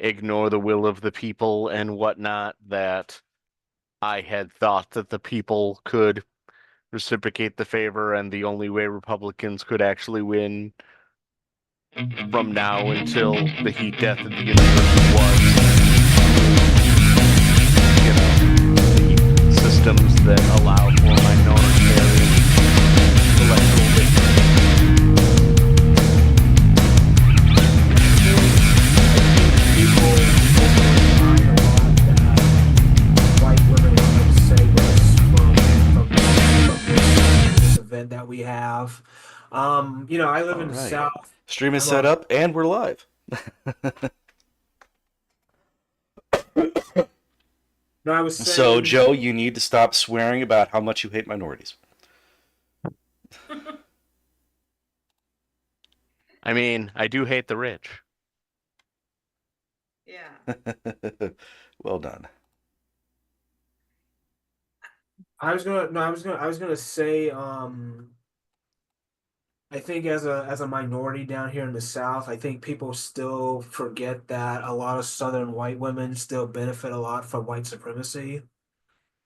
ignore the will of the people and whatnot, that I had thought that the people could reciprocate the favor, and the only way Republicans could actually win from now until the heat death of the universe was, systems that allow for minoritarian electoral event that we have. I live in the South. Stream is set Hello. up, and we're live. No, I was So, saying. Joe, you need to stop swearing about how much you hate minorities. I mean, I do hate the rich. Yeah. Well done. I was gonna say, I think as a minority down here in the South, I think people still forget that a lot of Southern white women still benefit a lot from white supremacy.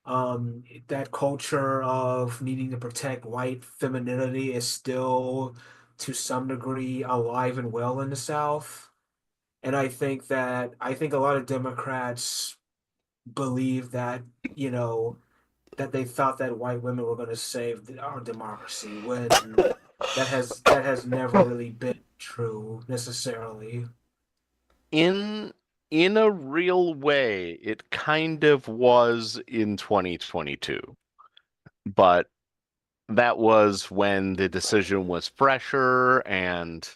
That culture of needing to protect white femininity is still, to some degree, alive and well in the South. And I think a lot of Democrats believe that, you know, that they thought that white women were going to save our democracy when that has never really been true necessarily. In a real way, it kind of was in 2022. But that was when the decision was fresher and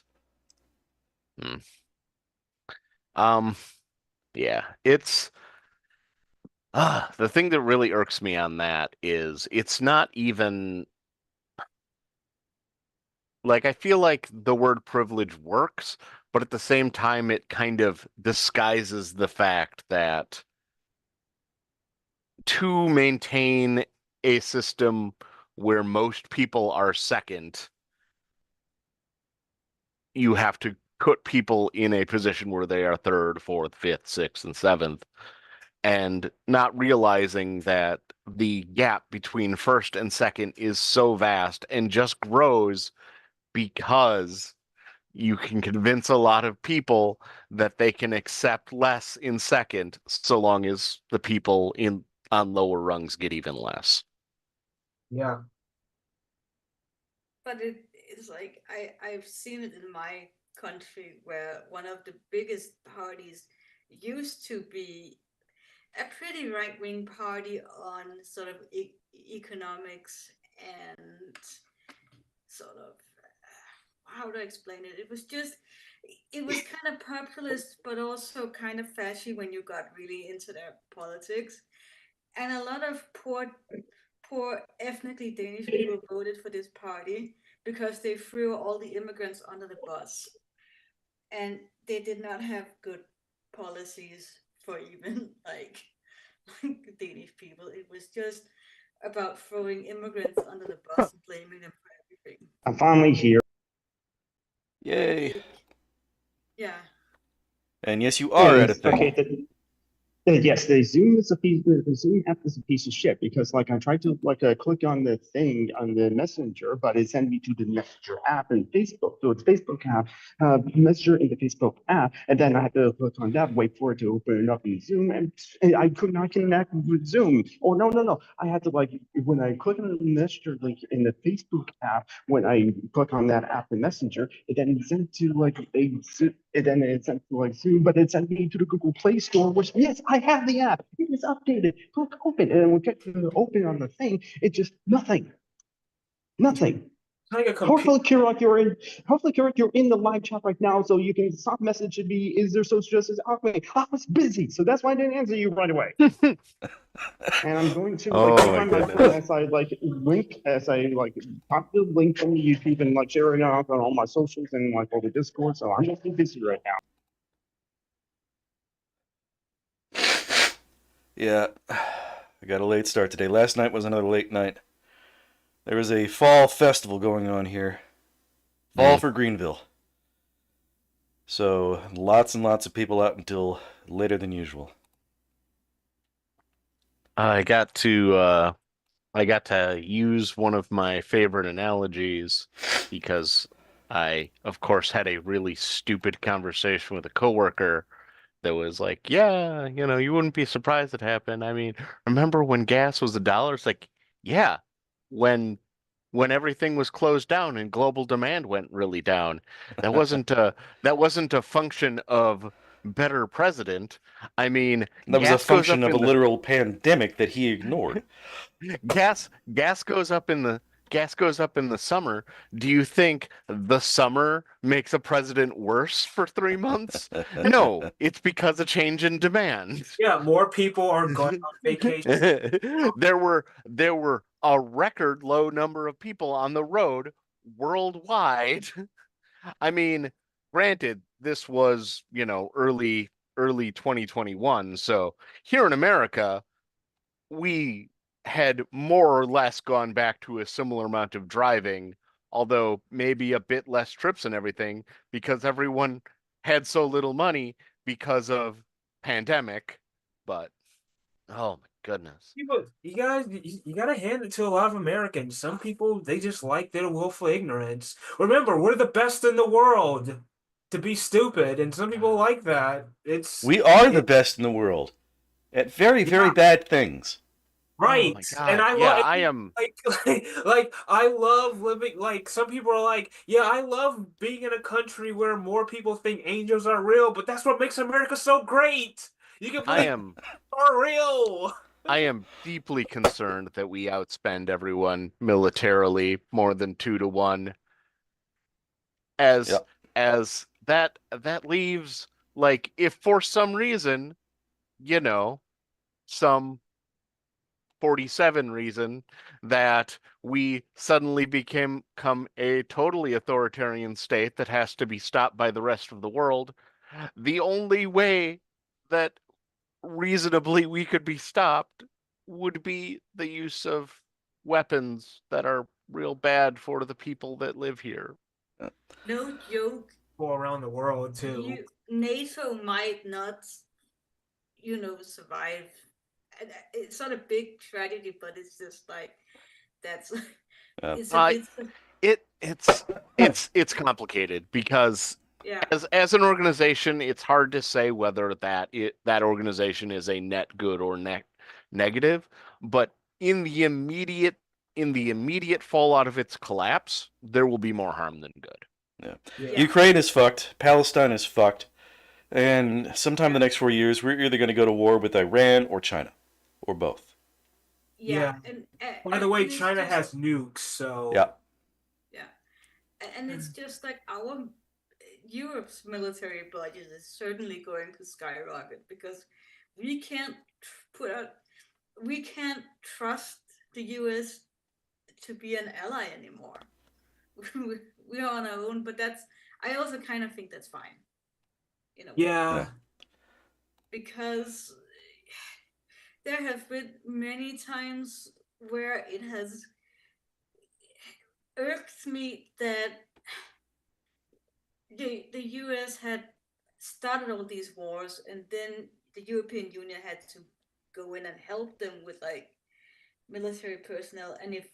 hmm, um yeah, it's the thing that really irks me on that is it's not even like I feel like the word privilege works, but at the same time it kind of disguises the fact that to maintain a system where most people are second, you have to put people in a position where they are third, fourth, fifth, sixth, and seventh, and not realizing that the gap between first and second is so vast and just grows because you can convince a lot of people that they can accept less in second so long as the people in on lower rungs get even less. Yeah. But it's like I've seen it in my country where one of the biggest parties used to be a pretty right wing party on sort of economics and sort of how do I explain it? It was kind of populist, but also kind of fashy when you got really into their politics. And a lot of poor ethnically Danish people voted for this party because they threw all the immigrants under the bus, and they did not have good policies for even like Danish people. It was just about throwing immigrants under the bus and blaming them for everything. I'm finally here. Yay. Yeah. And yes, you are at a Anyways, thing. okay, yes, the Zoom app is a piece of shit because like I tried to click on the thing on the Messenger, but it sent me to the Messenger app in Facebook. So it's Facebook app, Messenger in the Facebook app, and then I had to click on that, wait for it to open it up in Zoom, and I could not connect with Zoom. Or no, I had to when I click on the Messenger link in the Facebook app, when I click on that app in Messenger, it then sent to it sent to Zoom, but it sent me to the Google Play Store, which yes, I have the app. It is updated. Click open, and when we get to open on the thing, it just nothing. Like a Hopefully, Kirok, you're in the live chat right now, so you can stop messaging me. Is there social justice? Okay, I was busy, so that's why I didn't answer you right away. And I'm going to find my phone as I copy the link from YouTube and share it out on all my socials and all the Discord. So I'm just busy right now. Yeah, I got a late start today. Last night was another late night. There was a fall festival going on here. Fall for Greenville. So lots and lots of people out until later than usual. I got to use one of my favorite analogies because I, of course, had a really stupid conversation with a coworker that was like, yeah, you wouldn't be surprised it happened. I mean, remember when gas was $1? It's like, yeah, when when everything was closed down and global demand went really down. That wasn't a function of better president. I mean, That was a gas goes function up of a in the literal pandemic that he ignored. gas gas goes up in the gas goes up in the summer. Do you think the summer makes a president worse for 3 months? No, it's because of change in demand. Yeah, more people are going on vacation. There were a record low number of people on the road worldwide. I mean, granted, this was, early 2021, so here in America, we had more or less gone back to a similar amount of driving, although maybe a bit less trips and everything, because everyone had so little money because of pandemic. But oh my goodness. People, you gotta hand it to a lot of Americans. Some people, they just like their willful ignorance. Remember, we're the best in the world to be stupid, and some people like that. We are the It, best in the world at very, very yeah, bad things. Oh right. my And God. I Yeah, love I am like I love living. Like some people are like, yeah, I love being in a country where more people think angels are real, but that's what makes America so great. You can I believe am are real. I am deeply concerned that we outspend everyone militarily more than 2 to 1. As Yep. as that leaves, like, if for some reason, you know, some 47 reason that we suddenly become a totally authoritarian state that has to be stopped by the rest of the world, the only way that reasonably we could be stopped would be the use of weapons that are real bad for the people that live here. No joke. People around the world too. NATO might not, survive. It's not a big tragedy, but it's just like that's Uh, it's a Uh, bit. it's complicated because Yeah. as an organization, it's hard to say whether that organization is a net good or net negative. But in the immediate fallout of its collapse, there will be more harm than good. yeah. Yeah. Ukraine is fucked. Palestine is fucked. And sometime in the Yeah. next 4 years, we're either going to go to war with Iran or China, or both. Yeah, Yeah. By the way, and it's China just has nukes, so Yeah. yeah, and it's just like our Europe's military budget is certainly going to skyrocket because we can't put out we can't trust the US to be an ally anymore. We're on our own, but I also kind of think that's fine in a way yeah. Yeah. because there have been many times where it has irked me that the US had started all these wars and then the European Union had to go in and help them with like military personnel, and if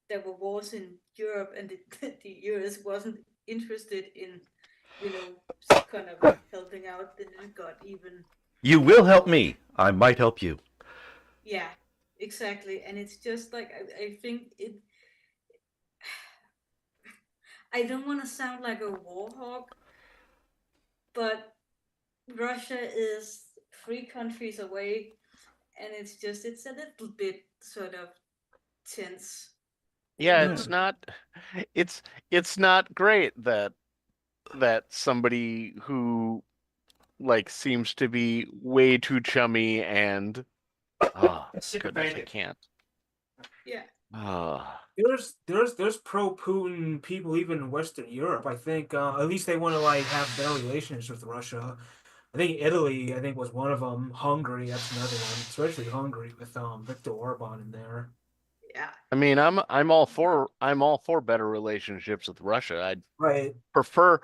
there were wars in Europe and the US wasn't interested in kind of helping out, then it got even. You will help me. I might help you. Yeah, exactly. And it's just like I think it. I don't want to sound like a war hawk, but Russia is 3 countries away, and it's a little bit sort of tense, you Yeah, know. it's not great that somebody who like seems to be way too chummy and oh goodness, I can't. Yeah, Oh. There's pro-Putin people even in Western Europe. I think at least they want to like have better relations with Russia. I think Italy, I think was one of them. Hungary, that's another one, especially Hungary with Viktor Orban in there. yeah, I mean, I'm all for better relationships with Russia. I'd Right. prefer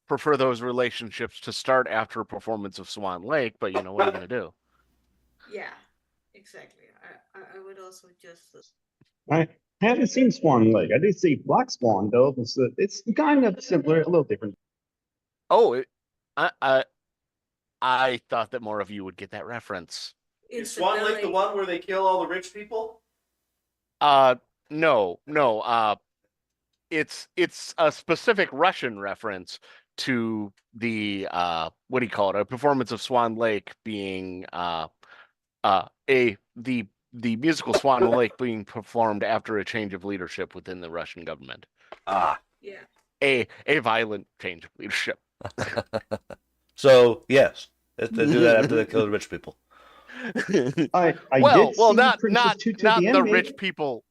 prefer those relationships to start after a performance of Swan Lake, but what are you going to do? Yeah, exactly. I would also just I haven't seen Swan Lake. I did see Black Swan though. It's kind of similar, a little different. Oh, I thought that more of you would get that reference. Is Swan Lake the one where they kill all the rich people? No. It's a specific Russian reference to the what do you call it? A performance of Swan Lake being the musical Swan Lake being performed after a change of leadership within the Russian government. Yeah. A violent change of leadership. So yes, they do that after they kill the rich people. I well, did see not Princess Tutu not the the anime. rich people,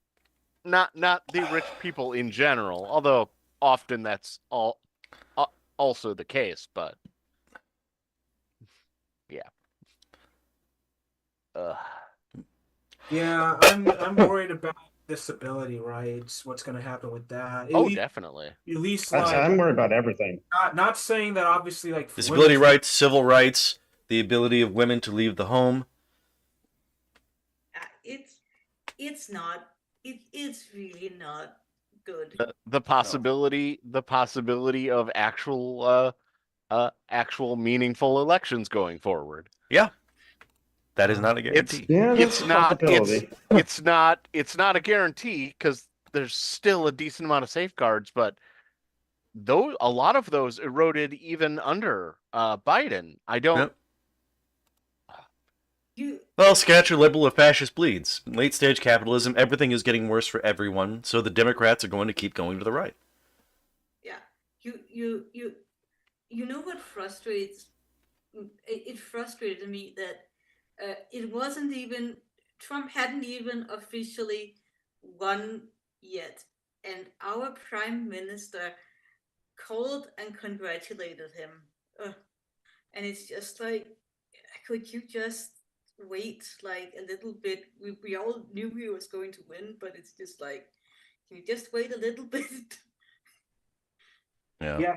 not the rich people in general. Although often that's also the case, but yeah. Yeah, I'm worried about disability rights. What's going to happen with that? Definitely. At least I'm worried about everything. not saying that obviously like Disability women's- rights, civil rights, the ability of women to leave the home. It's not. It's really not good. The possibility of actual meaningful elections going forward. Yeah, that is not a guarantee. It's not a guarantee because there's still a decent amount of safeguards, but a lot of those eroded even under Biden. I don't. Yep. Well, scatter liberal or fascist bleeds. Late stage capitalism, everything is getting worse for everyone, so the Democrats are going to keep going to the right. Yeah, you know what frustrates? It frustrated me that it wasn't even Trump hadn't even officially won yet, and our prime minister called and congratulated him, and it's just like, could you just wait like a little bit? We all knew he was going to win, but it's just like, can you just wait a little bit? Yeah,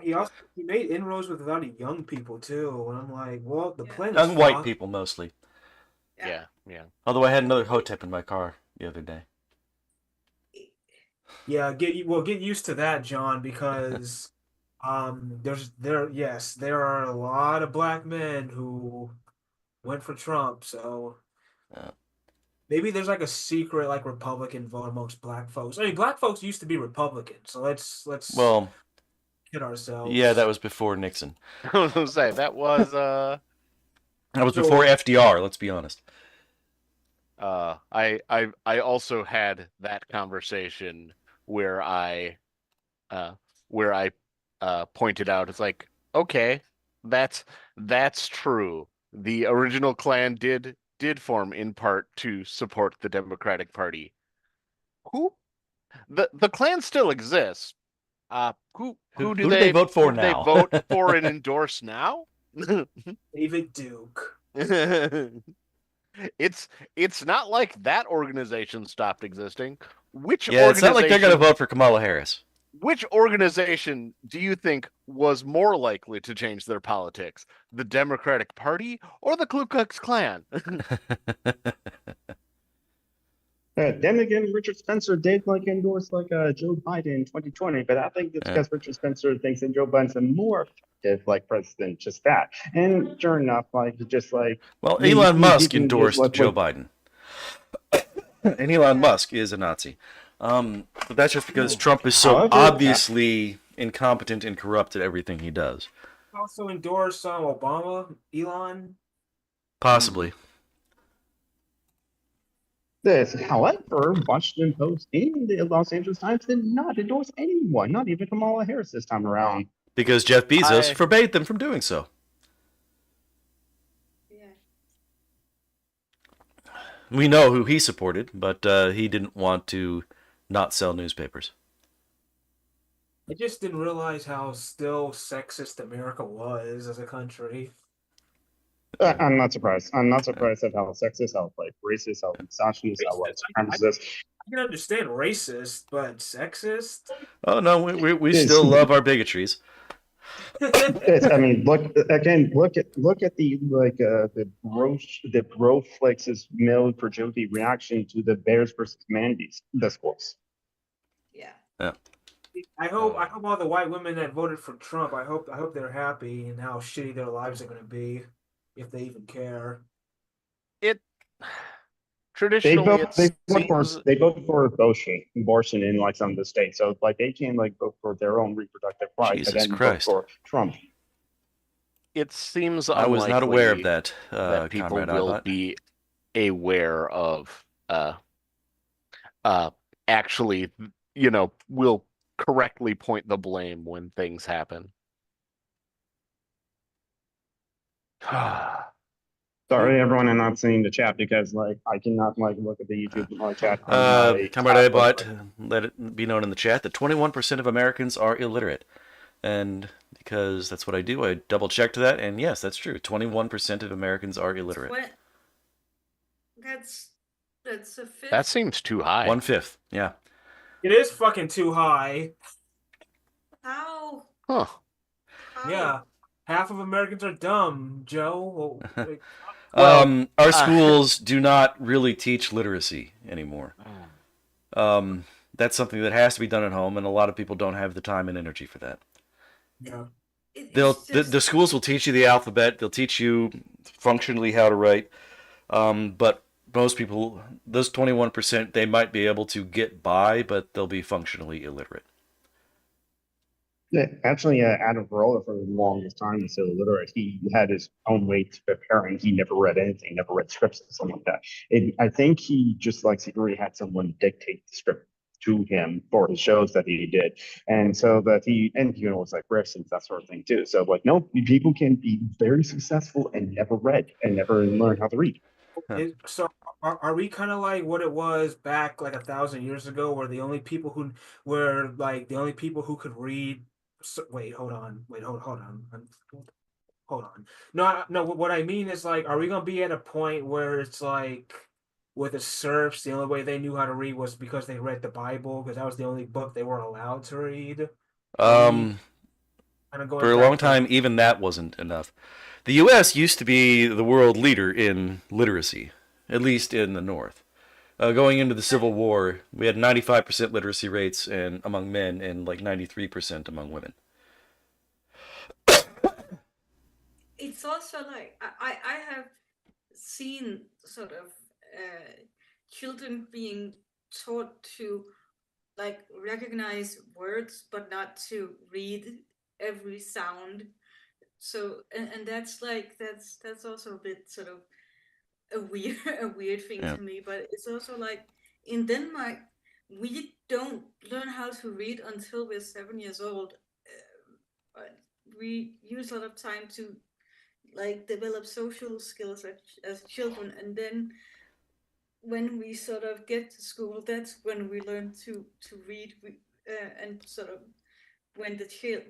he made inroads with a lot of young people too, and I'm like, well, the plan is Young white people mostly. Yeah. Although I had another Hotep in my car the other day. Yeah, get used to that, John, because there are a lot of black men who went for Trump, so maybe there's like a secret like Republican vote amongst black folks. I mean, black folks used to be Republicans, so let's kid ourselves. Yeah, that was before Nixon. I was gonna say that was before FDR. Let's be honest. I also had that conversation where I pointed out, it's like, okay, that's true. The original Klan did form in part to support the Democratic Party. The Klan still exists. Who do they vote for now? They vote for and endorse now? David Duke. It's not like that organization stopped existing. It's not like they're going to vote for Kamala Harris. Which organization do you think was more likely to change their politics? The Democratic Party or the Ku Klux Klan? Then again, Richard Spencer did endorse Joe Biden in 2020, but I think it's because Richard Spencer thinks that Joe Biden's a more effective president, just that. And sure enough, Elon Musk endorsed Joe Biden, and Elon Musk is a Nazi. But that's just because Trump is so obviously incompetent and corrupt at everything he does. Also endorsed Obama, Elon. Possibly. However, Washington Post and the Los Angeles Times did not endorse anyone, not even Kamala Harris this time around. Because Jeff Bezos forbade them from doing so. Yeah. We know who he supported, but he didn't want to not sell newspapers. I just didn't realize how still sexist America was as a country. I'm not surprised. I'm not surprised at how sexist, how racist, how misogynist, how white supremacist. I can understand racist, but sexist? Oh no, we still love our bigotries. I mean, look again. Look at the the bro flex's male fragility reaction to the Bears versus Mandy's discourse. Yeah. Yeah. I hope all the white women that voted for Trump, I hope they're happy and how shitty their lives are going to be, if they even care. It traditionally it seems They vote for abortion in like some of the states. So like they can like vote for their own reproductive rights and Jesus then vote Christ. for Trump. it seems I was not aware of unlikely that, that people Comrade will Ibot. be aware of actually, will correctly point the blame when things happen. Sorry, everyone, I'm not seeing the chat because like I cannot like look at the YouTube chat on my Comrade tablet. Ibot, let it be known in the chat that 21% of Americans are illiterate. And because that's what I do, I double checked that, and yes, that's true. 21% of Americans are illiterate. That's a fifth. That seems too high. 1/5, yeah. It is fucking too high. How? Huh. Yeah. Half of Americans are dumb, Joe. Our schools do not really teach literacy anymore. That's something that has to be done at home, and a lot of people don't have the time and energy for that. Yeah. The schools will teach you the alphabet. They'll teach you functionally how to write. But most people, those 21%, they might be able to get by, but they'll be functionally illiterate. Yeah, actually, Adam Carolla for the longest time was so illiterate. He had his own way to preparing. He never read anything, never read scripts or something like that. I think he just like secretly had someone dictate the script to him for his shows that he did, and so that was like riffs and that sort of thing too. So like, no, people can be very successful and never read and never learn how to read. So are we kind of like what it was back like 1,000 years ago, where the only people who could read? Wait, hold on. Hold on. No. What I mean is like, are we gonna be at a point where it's like, with the serfs, the only way they knew how to read was because they read the Bible, because that was the only book they were allowed to read? For a long time, even that wasn't enough. The U.S. used to be the world leader in literacy, at least in the North. Going into the Civil War, we had 95% literacy rates among men and like 93% among women. It's also like I have seen sort of children being taught to like recognize words but not to read every sound. So and that's like that's also a bit sort of a weird thing to me. But it's also like in Denmark we don't learn how to read until we're 7 years old. But we use a lot of time to like develop social skills as children, and then when we sort of get to school, that's when we learn to read. And sort of when the child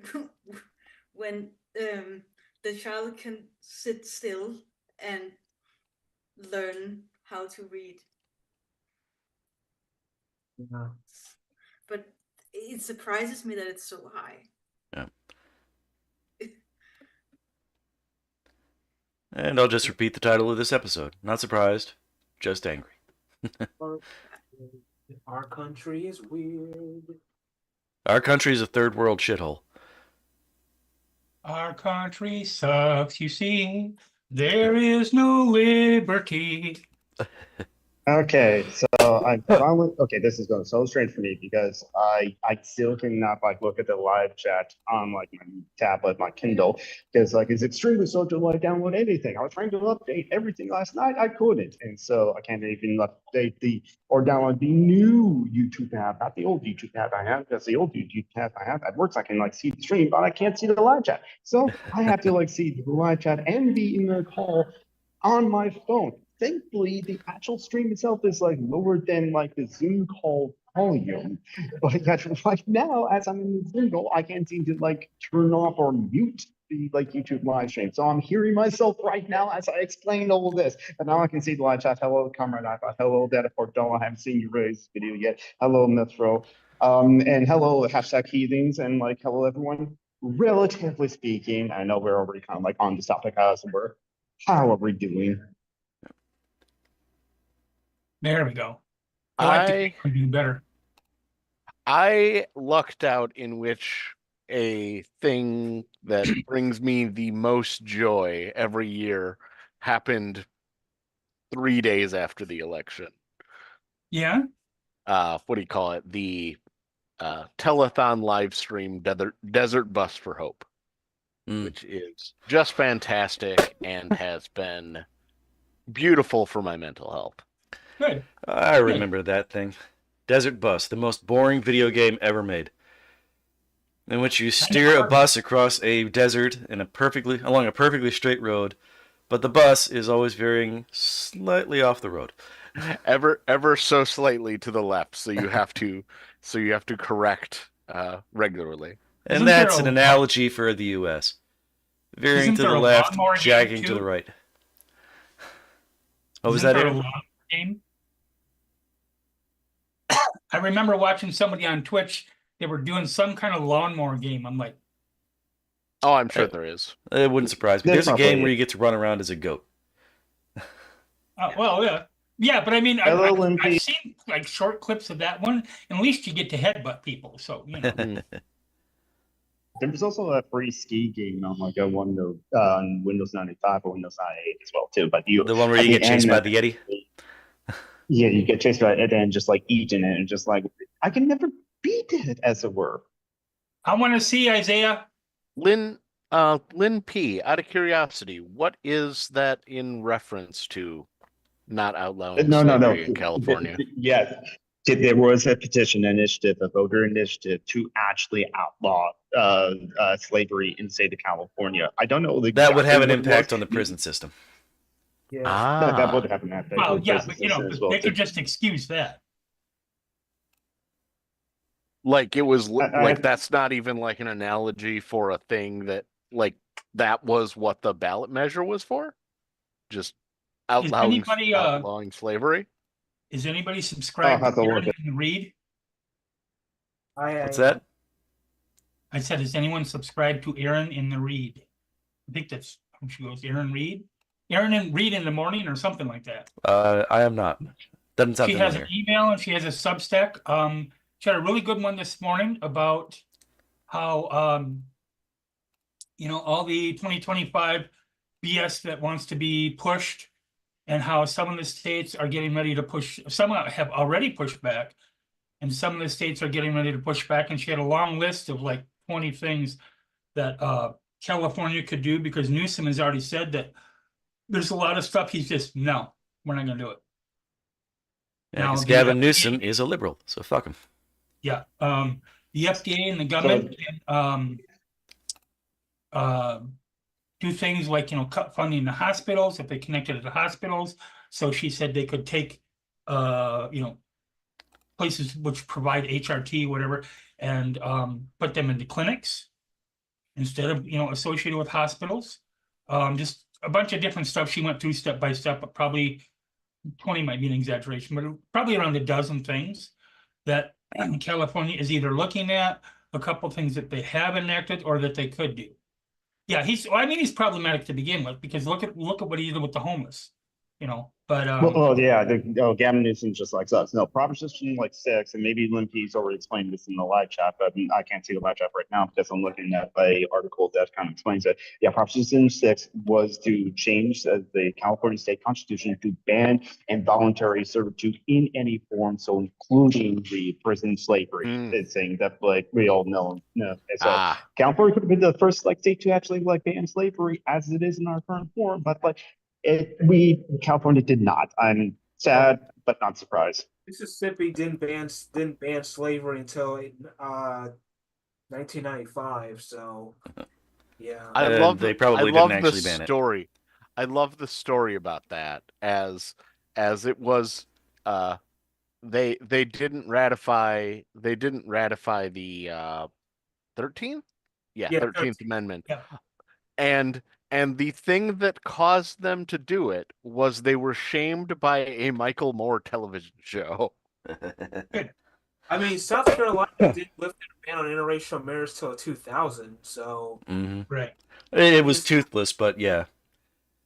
when the child can sit still and learn how to read. Yeah. But it surprises me that it's so high. Yeah. And I'll just repeat the title of this episode. Not surprised, just angry. Our country is weird. Our country is a third world shithole. Our country sucks, you see. There is no liberty. Okay, so I finally this is going so strange for me because I still cannot like look at the live chat on like my tablet, my Kindle, because like it's extremely slow to like download anything. I was trying to update everything last night, I couldn't, and so I can't even update or download the new YouTube app, not the old YouTube app I have, because the old YouTube app I have that works. I can like see the stream, but I can't see the live chat. So I have to like see the live chat and be in the call on my phone. Thankfully, the actual stream itself is like lower than like the Zoom call volume. But right now, as I'm in the Zoom call, I can't seem to like turn off or mute the like YouTube live stream. So I'm hearing myself right now as I explain all of this. And now I can see the live chat. Hello, Comrade Ipa. Hello, Data Portal. I haven't seen you raise video yet. Hello, Metro. And hello, hashtag heathens, and like hello everyone. relatively speaking, I know we're already kind of like on the topic as we're how are we doing? There we go. I like to do better. I lucked out in which a thing that brings me the most joy every year happened 3 days after the election. Yeah. What do you call it? The telethon live stream Desert Bus for Hope, which is just fantastic and has been beautiful for my mental health. Good. I remember that thing. Desert Bus, the most boring video game ever made, in which you steer a bus across a desert along a perfectly straight road, but the bus is always veering slightly off the road. Ever so slightly to the left, so you have to correct regularly. And that's an analogy for the U.S. Veering to the left, jagging to the right. What was that, Aaron? Game? I remember watching somebody on Twitch. They were doing some kind of lawnmower game. I'm like, oh, I'm sure there is. It wouldn't surprise me. There's a game where you get to run around as a goat. Well, yeah. Yeah, but I mean, I've seen like short clips of that one, and at least you get to headbutt people. So, you know. There's also a free ski game on like on Windows 95 or Windows 98 as well too. But the one where you get chased by the Yeti. Yeah, you get chased by it and just like eating it, and just like I can never beat it, as it were. I want to see Isaiah. Lynn P. Out of curiosity, what is that in reference to? Not outlawing slavery in California. Yes, there was a petition initiative, a voter initiative to actually outlaw slavery in the state of California. I don't know that would have an impact on the prison system. Yeah, that would have an impact. Well, yeah, but you know, they could just excuse that. Like it was like that's not even like an analogy for a thing that like that was what the ballot measure was for. Just outlawing slavery. Is anybody subscribed to Aaron and Reed? What's that? I said, is anyone subscribed to Aaron in the Reed? I think that's how she goes. Aaron Reed? Aaron and Reed in the morning or something like that. I am not. Doesn't sound familiar. She has an email and she has a Substack. She had a really good one this morning about how you know, all the 2025 BS that wants to be pushed, and how some of the states are getting ready to push. Some have already pushed back, and some of the states are getting ready to push back. And she had a long list of like 20 things that California could do, because Newsom has already said that there's a lot of stuff he's just, no, we're not going to do it. Yeah, because Gavin Newsom is a liberal, so fuck him. Yeah. The FDA and the government can do things like, you know, cut funding to hospitals if they connected to the hospitals. So she said they could take, you know, places which provide HRT, whatever, and put them into clinics instead of, you know, associated with hospitals. Just a bunch of different stuff she went through step by step, but probably 20 might be an exaggeration, but probably around a dozen things that California is either looking at, a couple of things that they have enacted or that they could do. Yeah, he's problematic to begin with, because look at what he did with the homeless, you know. But Gavin Newsom just likes us. No, Proposition like 6, and maybe Limpy's already explained this in the live chat, but I can't see the live chat right now because I'm looking at an article that kind of explains it. Yeah, Proposition 6 was to change the California state constitution to ban involuntary servitude in any form, so including the prison slavery. It's saying that like we all know. So California could have been the first state to actually like ban slavery as it is in our current form, but like. California did not. I'm sad, but not surprised. Mississippi didn't ban slavery until 1995. So, yeah. I love the story. I love the story about that as it was. They didn't ratify the 13th. Yeah, 13th Amendment. Yeah. And the thing that caused them to do it was they were shamed by a Michael Moore television show. Good. I mean, South Carolina did lift a ban on interracial marriage till 2000, so Right. It was toothless, but yeah,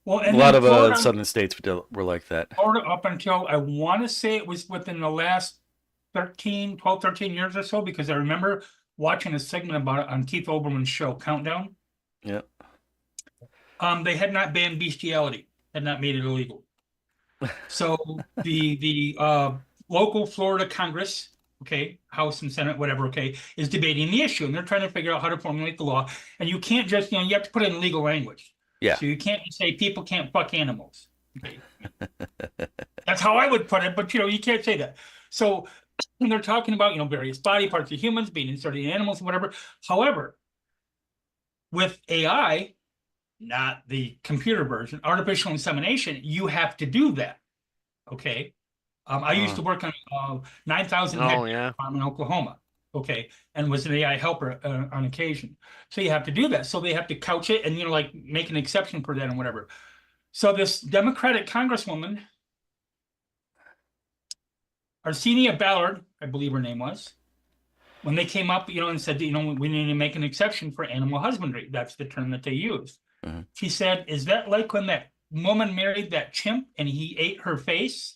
Well, a and lot then of Florida, southern states were like that. Florida up until I want to say it was within the last 12, 13 years or so, because I remember watching a segment about it on Keith Olbermann's show, Countdown. Yeah. They had not banned bestiality, had not made it illegal. So the local Florida Congress, okay, House and Senate, whatever, okay, is debating the issue, and they're trying to figure out how to formulate the law. And you can't just, you have to put it in legal language. Yeah. So you can't say people can't fuck animals. Okay. That's how I would put it, but you can't say that. So when they're talking about, various body parts of humans being inserted in animals and whatever. However, with AI, not the computer version, artificial insemination, you have to do that. Okay. I used to work on 9,000 hectare farm in Oklahoma. Okay. And was an AI helper on occasion. So you have to do that. So they have to couch it and, like make an exception for that and whatever. So this Democratic Congresswoman, Arsenio Ballard, I believe her name was, when they came up, and said, we need to make an exception for animal husbandry. That's the term that they used. She said, is that like when that woman married that chimp and he ate her face?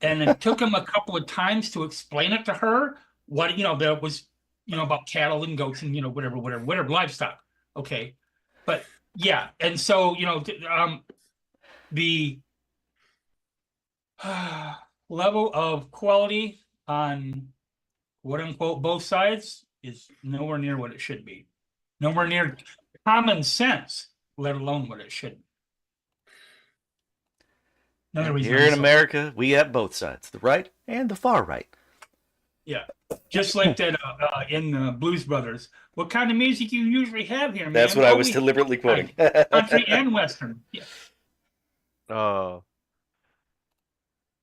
And it took him a couple of times to explain it to her what, that was, about cattle and goats and, whatever, livestock. Okay. But yeah. And so, the level of quality on quote unquote both sides is nowhere near what it should be. Nowhere near common sense, let alone what it should be. Here in America, we have both sides, the right and the far right. Yeah, just like that in Blues Brothers. What kind of music you usually have here, man? That's what I was deliberately quoting. Country and Western. Yeah.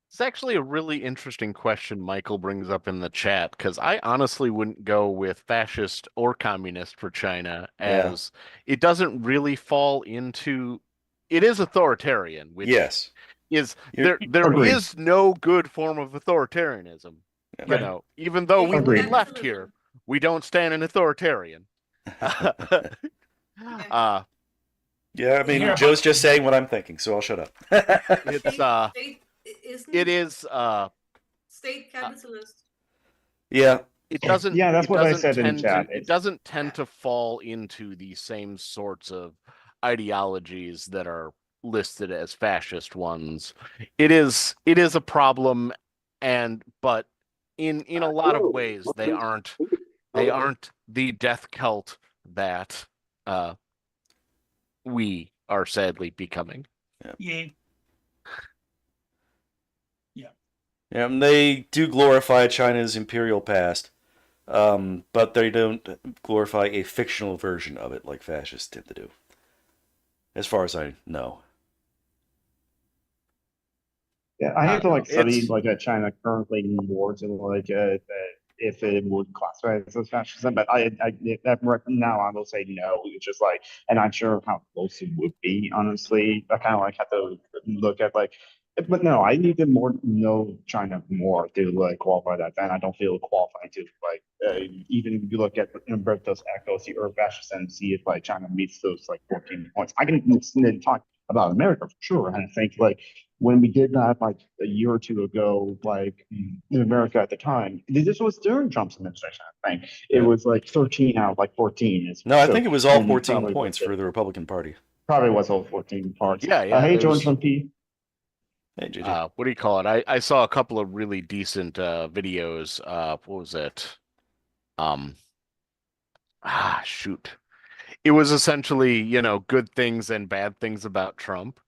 It's actually a really interesting question Michael brings up in the chat, because I honestly wouldn't go with fascist or communist for China, as it doesn't really fall into. It is authoritarian, which there is no good form of authoritarianism. Even though we left here, we don't stand in authoritarian. I mean, Joe's just saying what I'm thinking, so I'll shut up. It is state capitalist. Yeah. It doesn't. Yeah, that's what I said in chat. It doesn't tend to fall into the same sorts of ideologies that are listed as fascist ones. It is a problem, but in a lot of ways they aren't the death cult that we are sadly becoming. Yeah. Yeah, and they do glorify China's imperial past, but they don't glorify a fictional version of it like fascists tend to do, as far as I know. Yeah, I have to study China currently more to if it would classify as fascism, but I right now I will say no. It's just and I'm not sure how close it would be. Honestly, I kind of have to look at but no, I need to know China more to qualify that. And I don't feel qualified to even if you look at Umberto's Echoes, the Earth fascist, and see if China meets those 14 points. I can talk about America for sure, and I think when we did that a year or two ago, in America at the time, this was during Trump's administration. I think it was 13 out of 14. I think it was all 14 points for the Republican Party. Probably was all 14 parts. Yeah. Hey, Joe from P. Hey, JJ. What do you call it? I saw a couple of really decent videos. What was it? Shoot. It was essentially, good things and bad things about Trump,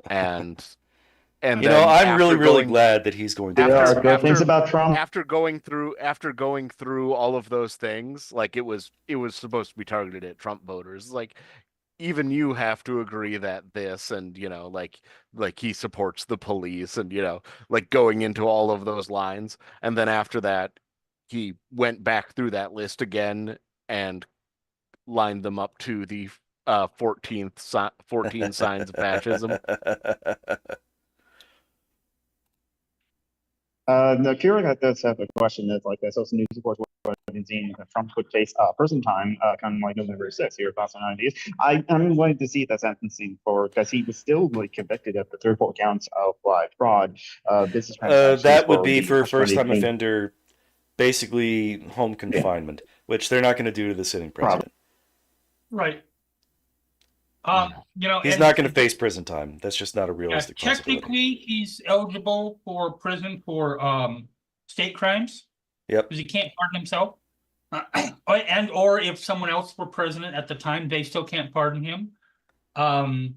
and I'm really glad that he's going to good things about Trump. After going through all of those things, it was supposed to be targeted at Trump voters. Even you have to agree that this, and he supports the police, and going into all of those lines, and then after that he went back through that list again and lined them up to the 14 signs of fascism. No, Kira does have a question that's like that. Social news reports been seeing that Trump could face prison time come like November 6th here across the 90s. I'm willing to see that sentencing for because he was still like convicted of the 34 counts of fraud, business transactions. That would be for the first-time offender, basically home confinement, which they're not going to do to the sitting president. Right. You know, He's not going to face prison time. That's just not a realistic possibility. Technically, he's eligible for prison for state crimes. Yep. Because he can't pardon himself. And or if someone else were president at the time, they still can't pardon him. But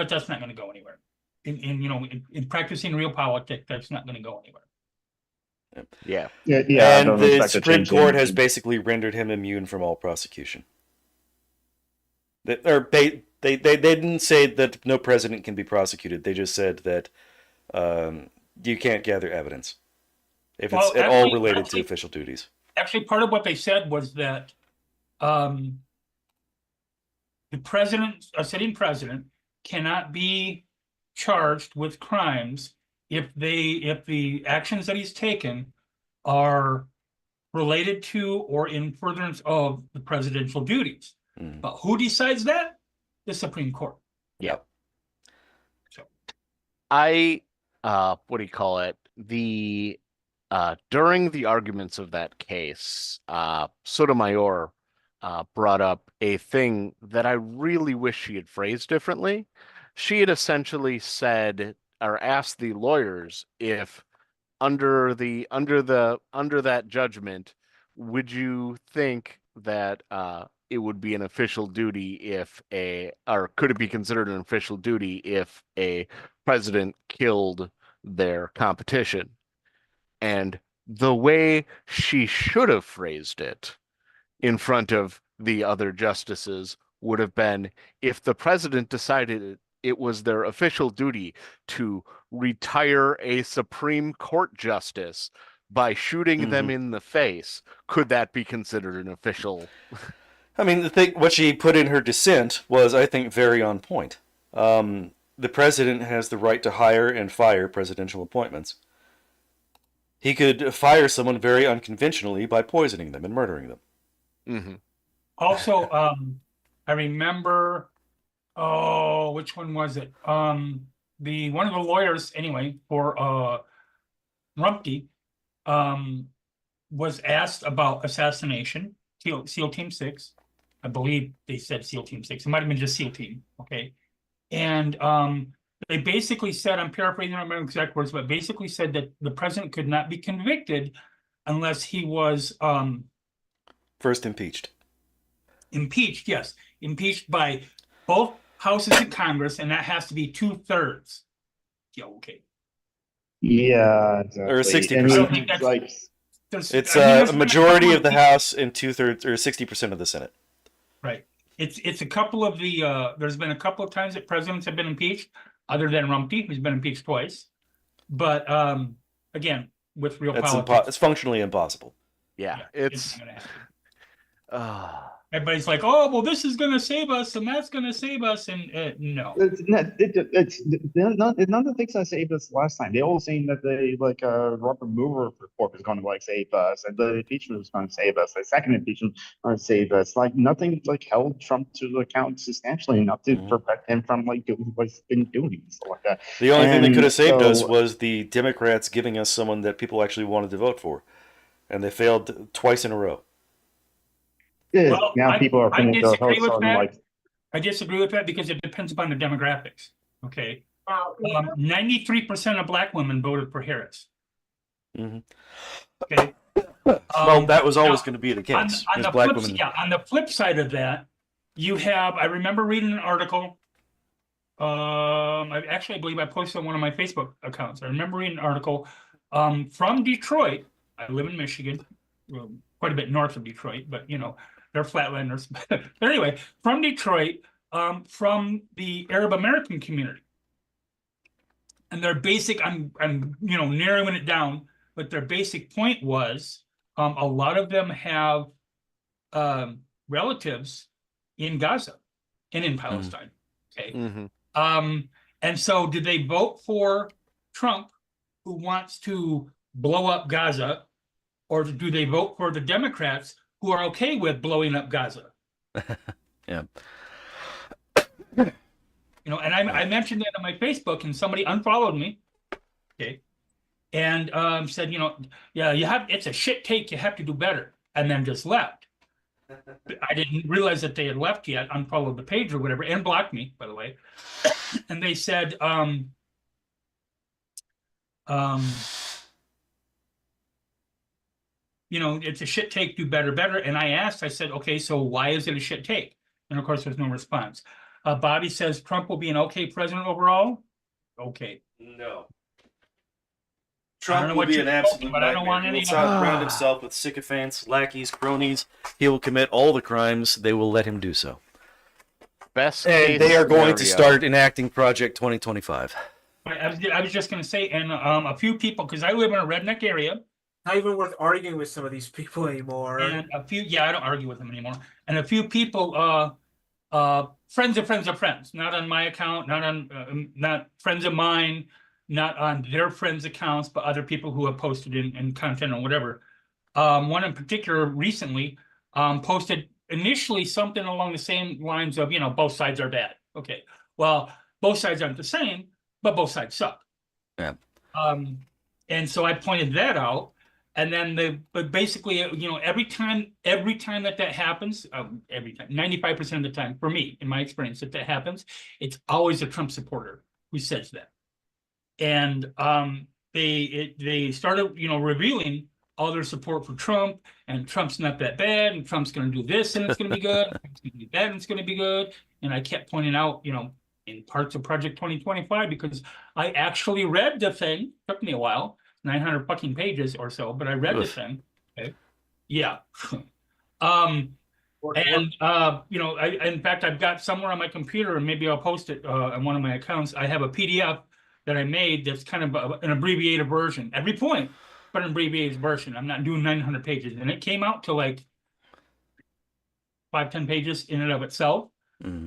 that's not going to go anywhere. In practicing real politics, that's not going to go anywhere. Yeah. And the Supreme Court has basically rendered him immune from all prosecution. They didn't say that no president can be prosecuted. They just said that you can't gather evidence if it's at all related to official duties. Actually, part of what they said was that the president, a sitting president, cannot be charged with crimes if the actions that he's taken are related to or in furtherance of the presidential duties. But who decides that? The Supreme Court. Yep. So what do you call it? During the arguments of that case, Sotomayor brought up a thing that I really wish she had phrased differently. She had essentially said or asked the lawyers if under that judgment, would you think that it would be an official duty or could it be considered an official duty if a president killed their competition? And the way she should have phrased it in front of the other justices would have been if the president decided it was their official duty to retire a Supreme Court justice by shooting them in the face, could that be considered an official? I mean, what she put in her dissent was, I think, very on point. The president has the right to hire and fire presidential appointments. He could fire someone very unconventionally by poisoning them and murdering them. Mm-hmm. Also, I remember, which one was it? One of the lawyers, anyway, for Rumpke, was asked about assassination, SEAL Team 6. I believe they said SEAL Team 6. It might have been just SEAL Team, okay? And they basically said, I'm paraphrasing, I don't remember exact words, but basically said that the president could not be convicted unless he was first impeached. Impeached, yes. Impeached by both houses of Congress, and that has to be 2/3. Yeah, okay. Yeah, exactly. Or 60%. It's a majority of the House and 2/3 or 60% of the Senate. Right. It's a couple of the there's been a couple of times that presidents have been impeached, other than Rumpke, who's been impeached twice. But again, with real politics, it's functionally impossible. Yeah, it's not gonna happen. Everybody's like, oh, well, this is going to save us, and that's going to save us, and no. It's none of the things I saved us last time. They all saying that the Robert Mueller report was going to save us, and the impeachment was going to save us. The second impeachment was going to save us. Nothing held Trump to account substantially enough to prevent him from doing what he's been doing. So like that. The only thing that could have saved us was the Democrats giving us someone that people actually wanted to vote for, and they failed twice in a row. Yeah, well, now people are putting their hopes on I disagree with that because it depends upon the demographics. Okay, 93% of Black women voted for Harris. Okay, well, that was always going to be the case. On the flip side of that, you have. I remember reading an article. I believe I posted on one of my Facebook accounts. I remember reading an article from Detroit. I live in Michigan, quite a bit north of Detroit, but they're flatlanders. But anyway, from Detroit, from the Arab American community. And their basic, I'm narrowing it down, but their basic point was a lot of them have relatives in Gaza and in Palestine. Okay. Mm-hmm. And so did they vote for Trump who wants to blow up Gaza, or do they vote for the Democrats who are okay with blowing up Gaza? Yeah. You know, and I mentioned that on my Facebook, and somebody unfollowed me. Okay. And said, you know, yeah, it's a shit take, you have to do better, and then just left. I didn't realize that they had left yet, unfollowed the page or whatever, and blocked me, by the way. And they said, you know, it's a shit take, do better. And I said, okay, so why is it a shit take? And of course, there's no response. Bobby says Trump will be an okay president overall. Okay. No. Trump will be an absolute nightmare. I don't want any. He will surround himself with sycophants, lackeys, cronies. He will commit all the crimes. They will let him do so. Best and they are going to start enacting Project 2025. I was just going to say, and a few people, because I live in a redneck area. Not even worth arguing with some of these people anymore. And a few, I don't argue with them anymore. And a few people, friends of friends of friends, not on my account, not friends of mine, not on their friends' accounts, but other people who have posted in content or whatever. One in particular recently posted initially something along the same lines of, you know, both sides are bad. Okay, well, both sides aren't the same, but both sides suck. Yeah. And so I pointed that out. And then but basically, you know, every time that happens, every time, 95% of the time, for me, in my experience, that happens, it's always a Trump supporter who says that. And they started, you know, revealing all their support for Trump, and Trump's not that bad, and Trump's going to do this, and it's going to be good, and Trump's going to do that, and it's going to be good. And I kept pointing out, you know, in parts of Project 2025, because I actually read the thing. It took me a while, 900 fucking pages or so, but I read the thing. Okay. Yeah. And you know, in fact, I've got somewhere on my computer, and maybe I'll post it on one of my accounts. I have a PDF that I made that's kind of an abbreviated version. Every point, but an abbreviated version. I'm not doing 900 pages, and it came out to like 5-10 pages in and of itself.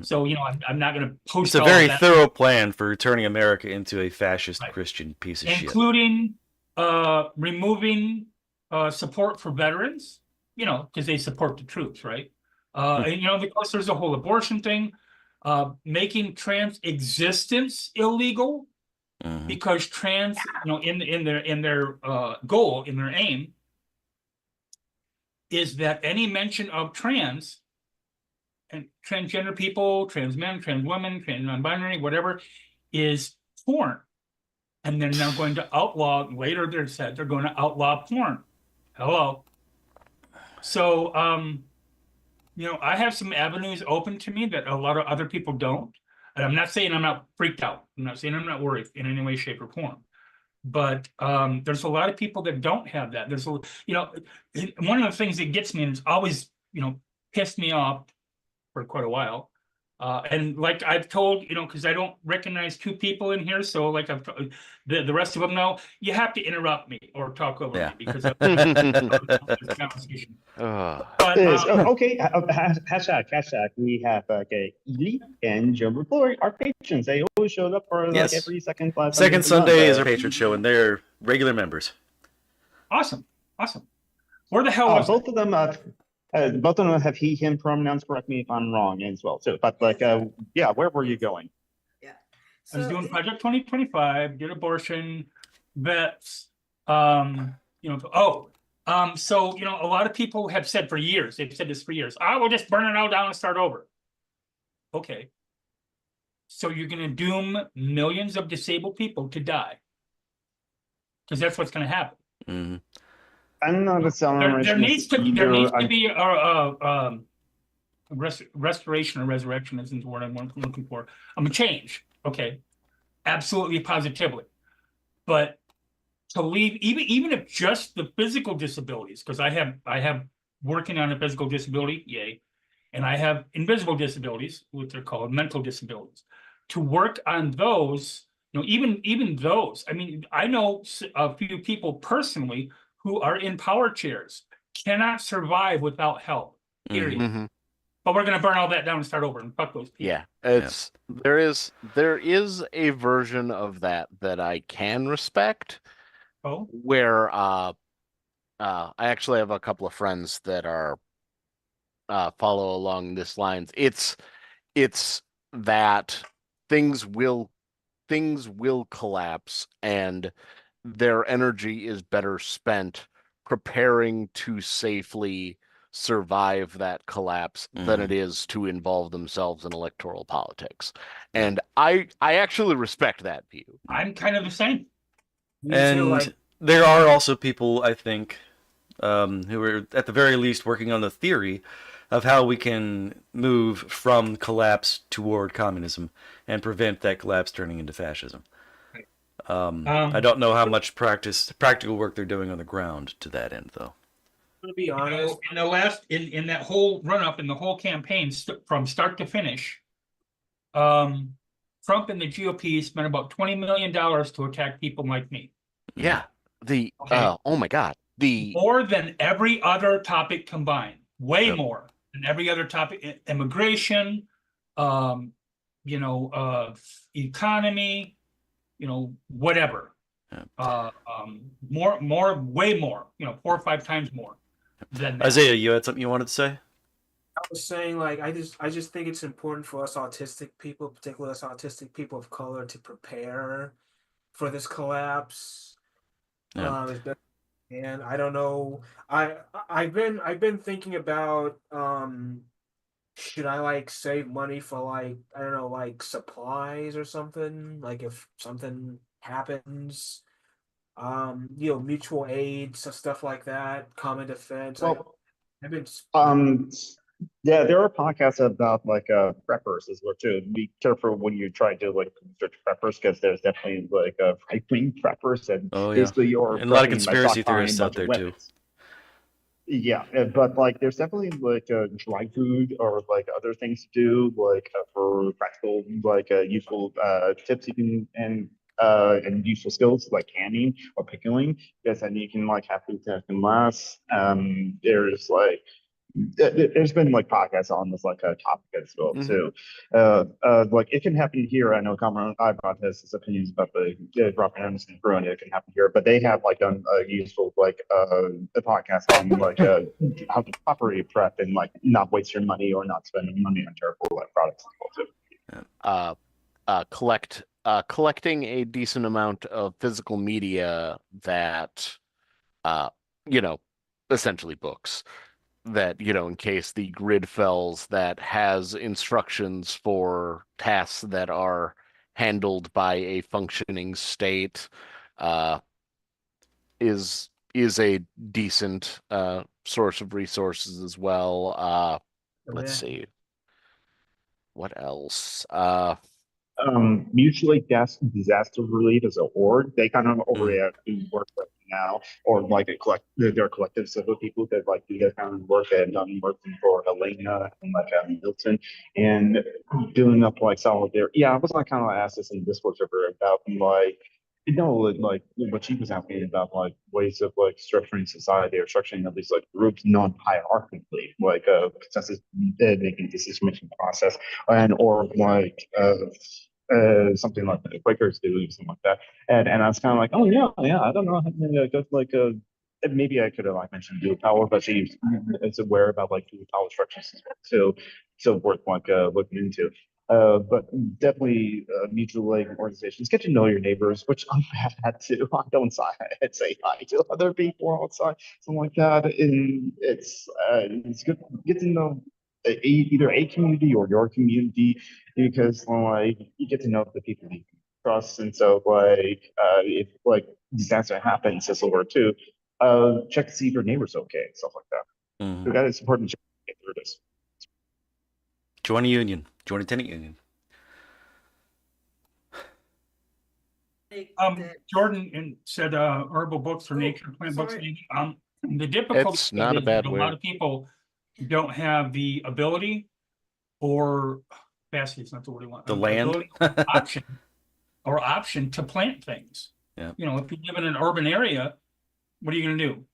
So, you know, I'm not going to post. It's a very thorough plan for turning America into a fascist Christian piece of shit, including removing support for veterans, you know, because they support the troops, right? And, you know, of course, there's a whole abortion thing, making trans existence illegal, because trans, you know, in their goal, in their aim, is that any mention of trans and transgender people, trans men, trans women, trans non-binary, whatever, is porn. And they're now going to outlaw, later they said they're going to outlaw porn. Hello. So, you know, I have some avenues open to me that a lot of other people don't. And I'm not saying I'm not freaked out. I'm not saying I'm not worried in any way, shape, or form. But there's a lot of people that don't have that. There's, you know, one of the things that gets me, and it's always, you know, pissed me off for quite a while. And like I've told, you know, because I don't recognize two people in here, so like I've the rest of them know, you have to interrupt me or talk over me because of this conversation. But, okay, hashtag. We have Ely and Joe Report, our patrons. They always showed up for like every second Sunday is our patron show, and they're regular members. Awesome. Where the hell was both of them? Both of them have he, him pronouns. Correct me if I'm wrong as well. So, but like, yeah, where were you going? Yeah, I was doing Project 2025, did abortion, vets, you know. So you know, a lot of people have said for years, they've said this for years. I will just burn it all down and start over. Okay. So you're going to doom millions of disabled people to die, because that's what's going to happen. Mm-hmm. I'm not a there needs to be a restoration or resurrection isn't the word I'm looking for. A change, okay, absolutely, positively, but to leave even if just the physical disabilities, because I have working on a physical disability, yay, and I have invisible disabilities, what they're called mental disabilities. To work on those, you know, even those. I mean, I know a few people personally who are in power chairs, cannot survive without help, period. Mm-hmm. But we're going to burn all that down and start over and fuck those people. Yeah, there is a version of that I can respect, Oh, where I actually have a couple of friends that are follow along this lines. It's that things will collapse, and their energy is better spent preparing to safely survive that collapse than it is to involve themselves in electoral politics. And I actually respect that view. I'm kind of the same. Me too, And like, there are also people, I think, who are at the very least working on the theory of how we can move from collapse toward communism and prevent that collapse turning into fascism. I don't know how much practical work they're doing on the ground to that end, though. to be honest, In the last, in that whole run-up, in the whole campaign, from start to finish, Trump and the GOP spent about $20 million to attack people like me. Yeah. The Okay. oh my God. The More than every other topic combined. Way Yep. more than every other topic. Immigration, you know, economy, you know, whatever. Yeah. Way more, you know, 4 or 5 times more than that. Isaiah, you had something you wanted to say? I was saying, like, I just think it's important for us autistic people, particularly us autistic people of color, to prepare for this collapse. Yeah. As best we can. I don't know. I've been thinking about should I like save money for, like, I don't know, like supplies or something, like if something happens, you know, mutual aid, so stuff like that, common defense. Well, I've been yeah, there are podcasts about like preppers as well too. Be careful when you try to like search preppers, because there's definitely like right-wing preppers, and Oh, yeah. basically you're And a lot of prepping by conspiracy stockpiling theorists a out bunch of there, too. weapons. Yeah, but like there's definitely like dry food or like other things to do, like for practical, like useful tips you can and useful skills like canning or pickling, because then you can like have food that can last. There's like there's been like podcasts on this like topic as well too. Like it can happen here. I know Cameron Ibot has his opinions about the Robert Anderson crew, and it can happen here. But they have like done a useful like a podcast on like how to properly prep and like not waste your money or not spend money on terrible like products as well too. collecting a decent amount of physical media that you know, essentially books that, you know, in case the grid fells, that has instructions for tasks that are handled by a functioning state, uh, is a decent source of resources as well. Let's see. What else? Mutually disaster relief as a org, they kind of already do work right now, or like a their collectives of people that like do that kind of work, and done working for Helena and like Milton, and doing up like solidarity. Yeah, I was like kind of asked this in Discord server about like, you know, like what she was asking about, like ways of like structuring society or structuring at least like groups non-hierarchically, like consensus making decision making process, and or like something like the Quakers do, something like that. And I was kind of like, oh yeah, I don't know, maybe I could have like mentioned dual power, but she is aware about like dual power structures as well, so worth like looking into. But definitely mutual aid organizations. Get to know your neighbors, which I've had to. I don't say hi to other people outside, something like that. And it's good to get to know either a community or your community, because like you get to know the people you can trust, and so like if like disaster happens as well too, check to see if your neighbor's okay, stuff like that. So that is important to get through this. Join a union. Join a tenant union. Jordan said herbal books or nature plant books. The difficulty It's not a bad a way. lot of people don't have the ability or capacity, it's not the word I want. The land? Ability or option to plant things. Yeah. You know, if you live in an urban area, what are you going to do?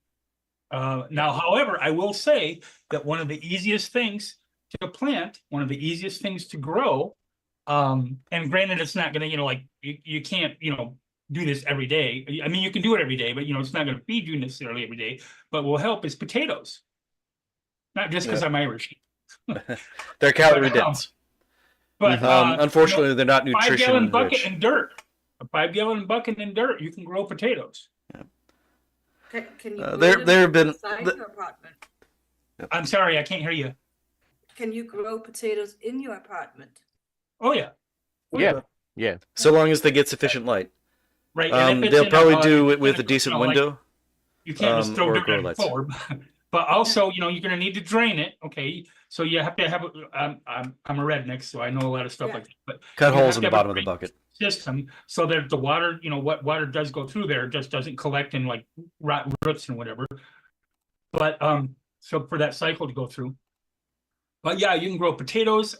Now, however, I will say that one of the easiest things to plant, one of the easiest things to grow, and granted, it's not going to, you know, like you can't, you know, do this every day. I mean, you can do it every day, but it's not going to feed you necessarily every day. But will help is potatoes. Not just because I'm Irish. They're calorie dense. But unfortunately, they're not nutrition 5-gallon bucket rich. and dirt. A 5-gallon bucket and dirt, you can grow potatoes. Can you grow there have been inside your apartment? I'm sorry, I can't hear you. Can you grow potatoes in your apartment? Oh yeah. Yeah. So long as they get sufficient light. Right. And if it's they'll probably do it with a decent window. You can't just throw or dirt grow on the lights. floor, but also, you're going to need to drain it. Okay, so you have to have. I'm a redneck, so I know a lot of stuff like that. But Cut you holes have in to the have a bottom of the drain bucket. system so that the water, what water does go through there, just doesn't collect in like rot roots and whatever. But so for that cycle to go through. But yeah, you can grow potatoes.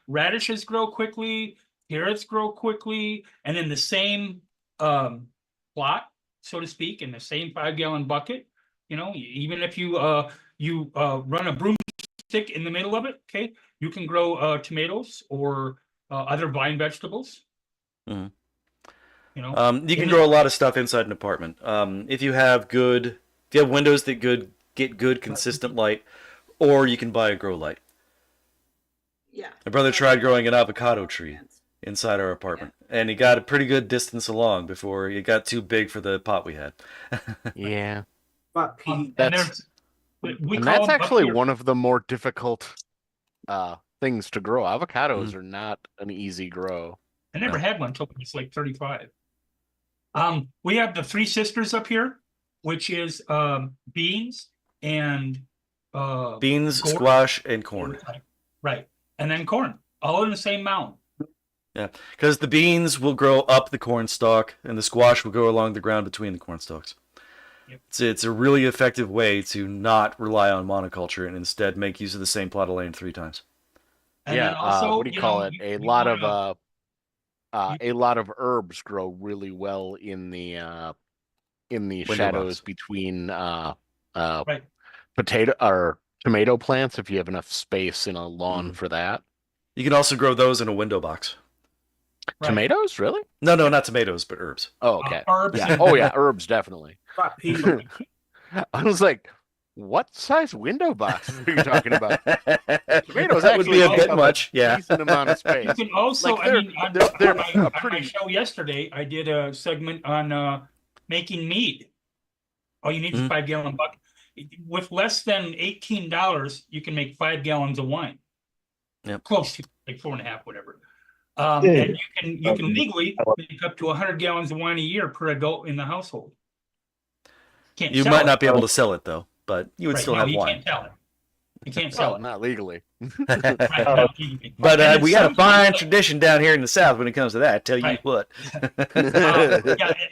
Radishes grow quickly. Carrots grow quickly, and in the same plot, so to speak, in the same 5-gallon bucket. Even if you run a broomstick in the middle of it, okay, you can grow tomatoes or other vine vegetables. You can grow a lot of stuff inside an apartment. If you have windows that get good consistent light, or you can buy a grow light. Yeah. My brother tried growing an avocado tree inside our apartment, and he got a pretty good distance along before it got too big for the pot we had. Yeah. That's actually one of the more difficult things to grow. Avocados are not an easy grow. I never had one until I was like 35. We have the Three Sisters up here, which is beans and beans, corn. squash, and corn. Right, and then corn, all in the same mound. Yeah, because the beans will grow up the corn stalk, and the squash will go along the ground between the corn stalks. Yep. It's a really effective way to not rely on monoculture and instead make use of the same plot of land 3 times. And then also, what do you call it? A lot of herbs grow really well in the shadows between potato or tomato plants if you have enough space in a lawn for that. You can also grow those in a window box. Right. Tomatoes, really? No, not tomatoes, but herbs. Oh, okay. Herbs. Yeah. Oh, yeah, herbs definitely. I was like, what size window box are you talking about? Tomatoes that would be a bit much. Yeah. Decent amount of space. You can also, Like, on my show yesterday, I did a segment on making mead. All you need is a 5-gallon bucket. With less than $18, you can make 5 gallons of wine. Yep. Close to like 4.5, whatever. And you can legally make up to 100 gallons of wine a year per adult in the household. You might not be able to sell it though, but you would still have wine. You can't sell it. You can't sell it. Not legally. Not legally. But we got a fine tradition down here in the South when it comes to that. I tell you what.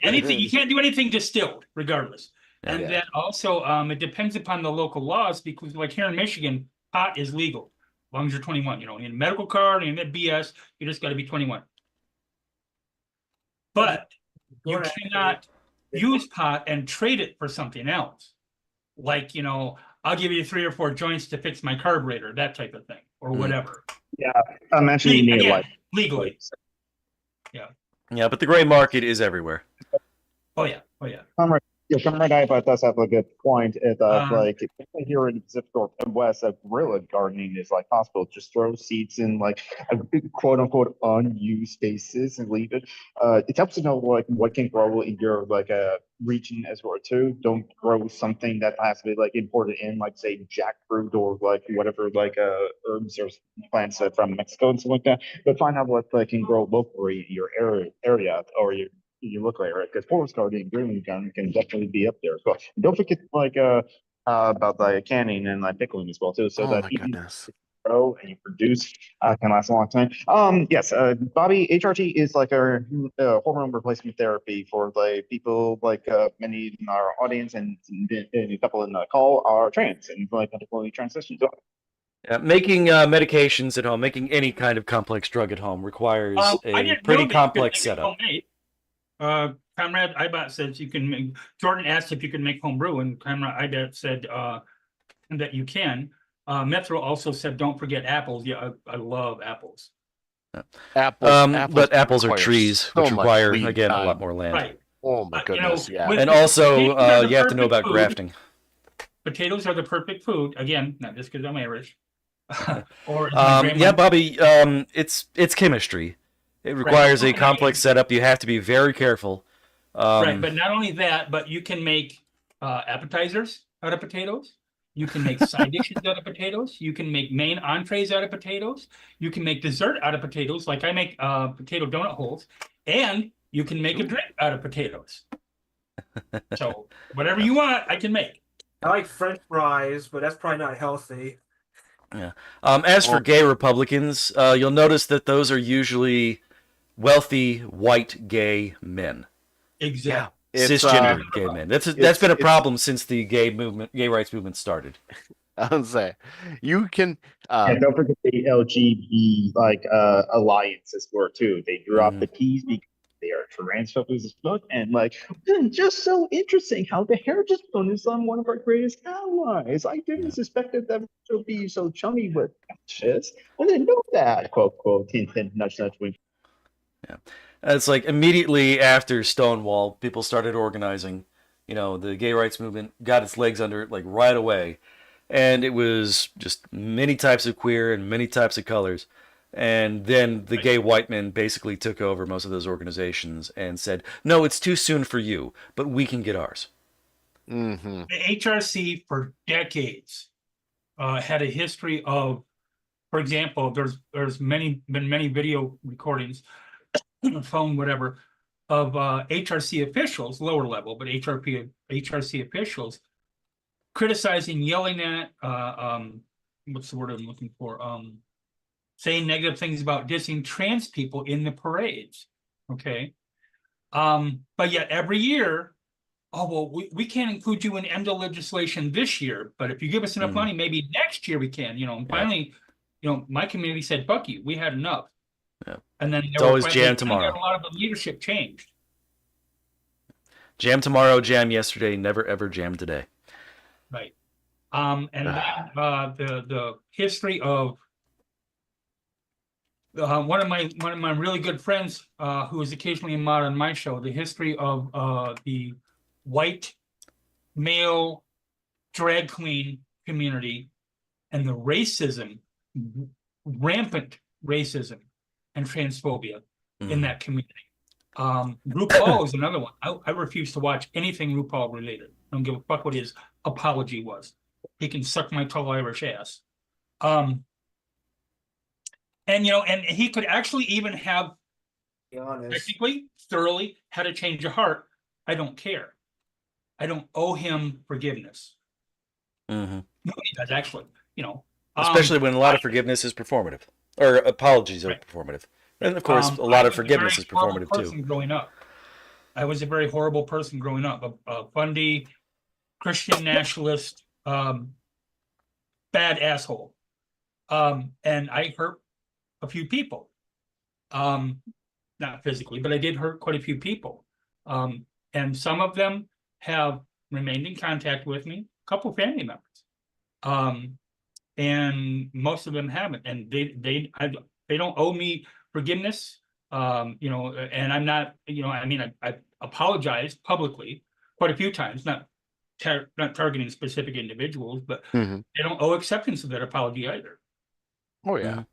Anything you can't do anything distilled, regardless. And then also, it depends upon the local laws because, like here in Michigan, pot is legal as long as you're 21. You don't need a medical card, and that BS. You just got to be 21. But you cannot use pot and trade it for something else. Like, I'll give you 3 or 4 joints to fix my carburetor, that type of thing, or whatever. Yeah, I'm actually legally. Yeah, but the gray market is everywhere. Oh yeah. Comrade Ipa does have a good point. Here in the Pacific Northwest, guerrilla gardening is like possible. Just throw seeds in like a quote unquote unused spaces and leave it. It helps to know like what can grow in your region as well too. Don't grow something that has to be like imported in, like say jackfruit or like whatever herbs or plants from Mexico and stuff like that. But find out what can grow locally in your area or your local area, because forest gardening, green gardening can definitely be up there as well. And don't forget about canning and pickling as well too, so that you grow and you produce can last a long time. Yes, Bobby, HRT is like a hormone replacement therapy for people many in our audience and a couple in the call are trans and particularly transitions. Making medications at home, making any kind of complex drug at home requires a pretty complex setup. Comrade Ibot says you can make. Jordan asked if you can make home brew, and Comrade Ibot said that you can. Metro also said don't forget apples. Yeah, I love apples. But apples are require trees, so which much require, lead again, a time. lot more land. Right. Oh my goodness, yeah. with- And also, potatoes are the you have to know perfect about food. grafting. Potatoes are the perfect food. Again, not just because I'm Irish. Or as my grandma- Yeah, Bobby, it's chemistry. It requires a complex setup. You have to be very careful. Right, but not only that, but you can make appetizers out of potatoes. You can make side dishes out of potatoes. You can make main entrees out of potatoes. You can make dessert out of potatoes, like I make potato donut holes, and you can make a drink out of potatoes. So whatever you want, I can make. I like French fries, but that's probably not healthy. Yeah. As for gay Republicans, you'll notice that those are usually wealthy white gay men. Exactly. Cisgender gay men. That's been a problem since the gay rights movement started. I would say you can. And don't forget the LGB alliances were too. They drew off the T's because they are transphobic as fuck, and just so interesting how the Heritage Fund is on one of our greatest allies. I didn't suspect that them to be so chummy with fascists. I didn't know that. Quote quote. Hint hint. Nudge nudge. Wink. Yeah. It's like immediately after Stonewall, people started organizing. You know, the gay rights movement got its legs under it like right away. And it was just many types of queer and many types of colors. And then the gay white men basically took over most of those organizations and said, no, it's too soon for you, but we can get ours. Mm-hmm. The HRC for decades had a history of, for example, there's been many video recordings, phone, whatever, of HRC officials, lower level, but HRC officials criticizing, yelling at, what's the word I'm looking for? Saying negative things about dissing trans people in the parades. Okay. But yet every year, oh, well, we can't include you in EMDA legislation this year, but if you give us enough money, maybe next year we can, and finally, my community said, fuck you, we had enough. Yeah. And then it's always jam tomorrow. A lot of the leadership changed. Jam tomorrow, jam yesterday, never ever jam today. Right. And then the history of one of my really good friends who is occasionally a mod on my show, the history of the white male drag queen community and the racism, rampant racism and transphobia in that community. RuPaul is another one. I refuse to watch anything RuPaul related. I don't give a fuck what his apology was. He can suck my tall Irish ass. And he could actually even have technically, thoroughly had a change of heart. I don't care. I don't owe him forgiveness. Mm-hmm. Nobody does, actually. Especially when a lot of forgiveness is performative, or apologies are performative, and of course, a lot of forgiveness is performative too. Growing up, I was a very horrible person growing up. A Bundy, Christian nationalist, bad asshole, and I hurt a few people. Not physically, but I did hurt quite a few people. And some of them have remained in contact with me, a couple of family members. And most of them haven't. And they don't owe me forgiveness. And I'm not, I apologized publicly quite a few times, not targeting specific individuals, but they don't owe acceptance of that apology either. Oh, yeah.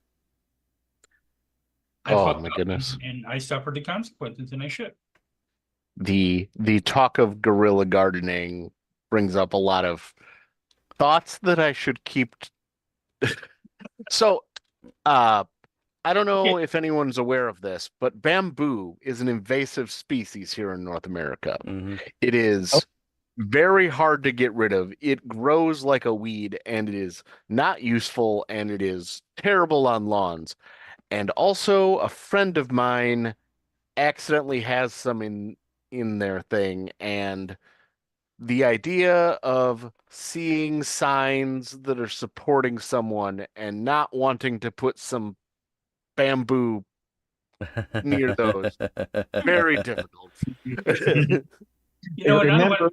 I my goodness. And I suffered the consequences, and I should. The talk of guerrilla gardening brings up a lot of thoughts that I should keep. So, I don't know if anyone's aware of this, but bamboo is an invasive species here in North America. It is very hard to get rid of. It grows like a weed, and it is not useful, and it is terrible on lawns. And also, a friend of mine accidentally has some in their thing, and the idea of seeing signs that are supporting someone and not wanting to put some bamboo near those, very difficult. Remember,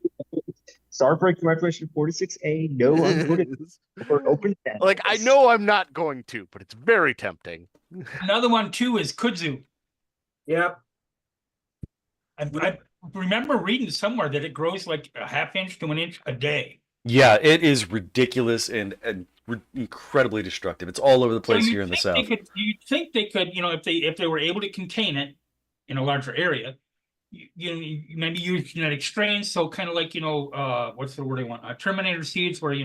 Sorry for congratulations 46A, no uncoded or open channels. Like, I know I'm not going to, but it's very tempting. Another one too is kudzu. Yep. I remember reading somewhere that it grows like a half inch to an inch a day. Yeah, it is ridiculous and incredibly destructive. It's all over the place here in the south. You'd think they could, if they were able to contain it in a larger area, maybe use genetic strains. So kind of like, what's the word I want? Terminator seeds where, they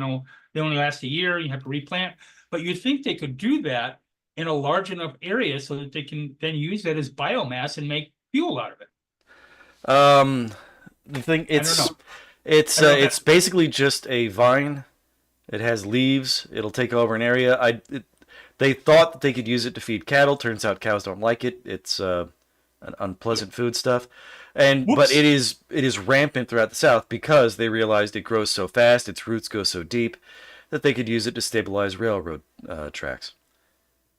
only last a year, you have to replant. But you'd think they could do that in a large enough area so that they can then use that as biomass and make fuel out of it. The thing it's basically just a vine. It has leaves. It'll take over an area. They thought that they could use it to feed cattle. Turns out cows don't like it. It's an unpleasant food stuff. But it is rampant throughout the South because they realized it grows so fast, its roots go so deep that they could use it to stabilize railroad tracks.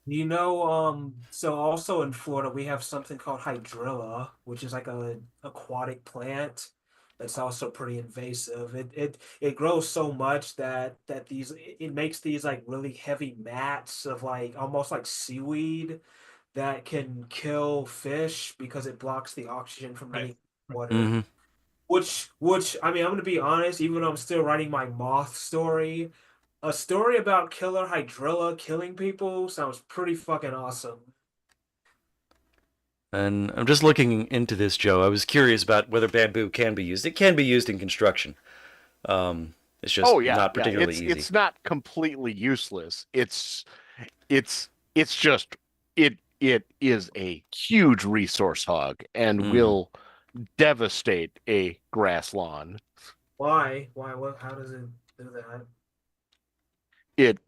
So also in Florida, we have something called hydrilla, which is like an aquatic plant that's also pretty invasive. It grows so much that it makes these like really heavy mats of like almost like seaweed that can kill fish because it blocks the oxygen from getting water. Mm-hmm. Which I mean, I'm gonna be honest, even though I'm still writing my moth story. A story about killer hydrilla killing people sounds pretty fucking awesome. And I'm just looking into this, Joe. I was curious about whether bamboo can be used. It can be used in construction. It's just not particularly easy. It's not completely useless. It is a huge resource hog and will devastate a grass lawn. Why? How does it do that? It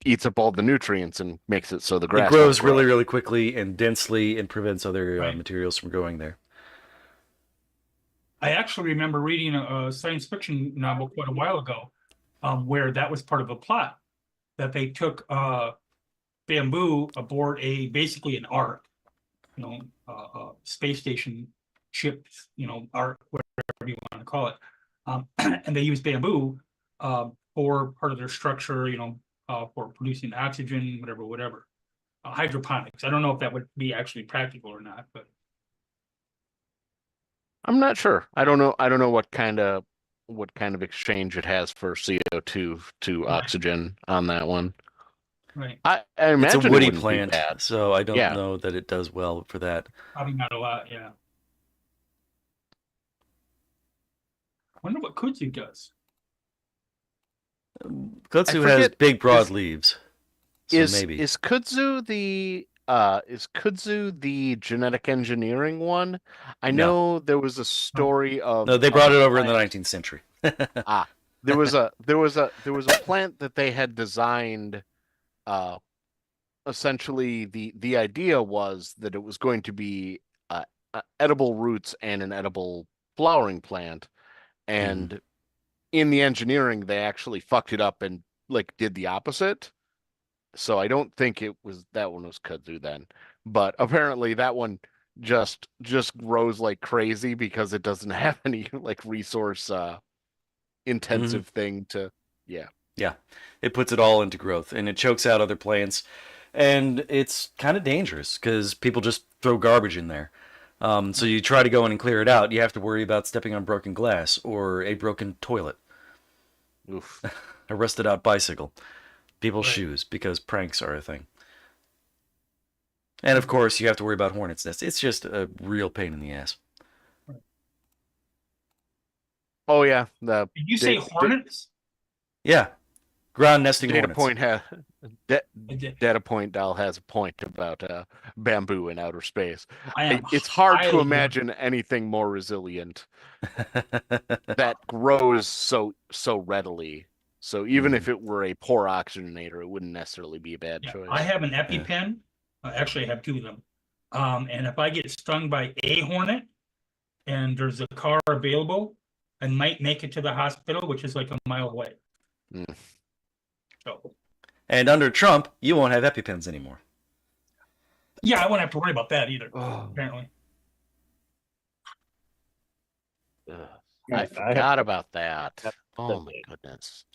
eats up all the nutrients and makes it so the grass grows really, really quickly and densely and prevents other materials from growing there. I actually remember reading a science fiction novel quite a while ago where that was part of a plot, that they took bamboo aboard basically an Ark, space station ship, Ark, whatever you want to call it. And they used bamboo for part of their structure, for producing oxygen, whatever. Hydroponics. I don't know if that would be actually practical or not, but I'm not sure. I don't know what kind of exchange it has for CO2 to oxygen on that one. Right. I imagine it's a woody plant, so I don't know that it does well for that. Probably not a lot, yeah. I wonder what kudzu does. Kudzu has big, broad leaves. So maybe is kudzu the genetic engineering one? I know there was a story of they brought it over in the 19th century. There was a plant that they had designed. Essentially, the idea was that it was going to be edible roots and an edible flowering plant, and in the engineering they actually fucked it up and did the opposite. So I don't think that one was kudzu then, but apparently that one just grows like crazy because it doesn't have any resource intensive thing to it puts it all into growth and it chokes out other plants, and it's kind of dangerous because people just throw garbage in there. So you try to go in and clear it out, you have to worry about stepping on broken glass or a broken toilet. Oof. A rusted out bicycle, people's shoes, because pranks are a thing. And of course you have to worry about hornets' nests. It's just a real pain in the ass. Oh yeah, did you say hornets? Yeah, ground nesting Data hornets. Data Point Doll has a point about bamboo in outer space. It's hard to imagine anything more resilient that grows so readily. So even if it were a poor oxygenator, it wouldn't necessarily be a bad choice. I have an EpiPen. Actually, I have two of them. And if I get stung by a hornet and there's a car available, I might make it to the hospital, which is like a mile away. So. And under Trump, you won't have EpiPens anymore. Yeah, I won't have to worry about that either, apparently. I forgot about that. Oh my goodness.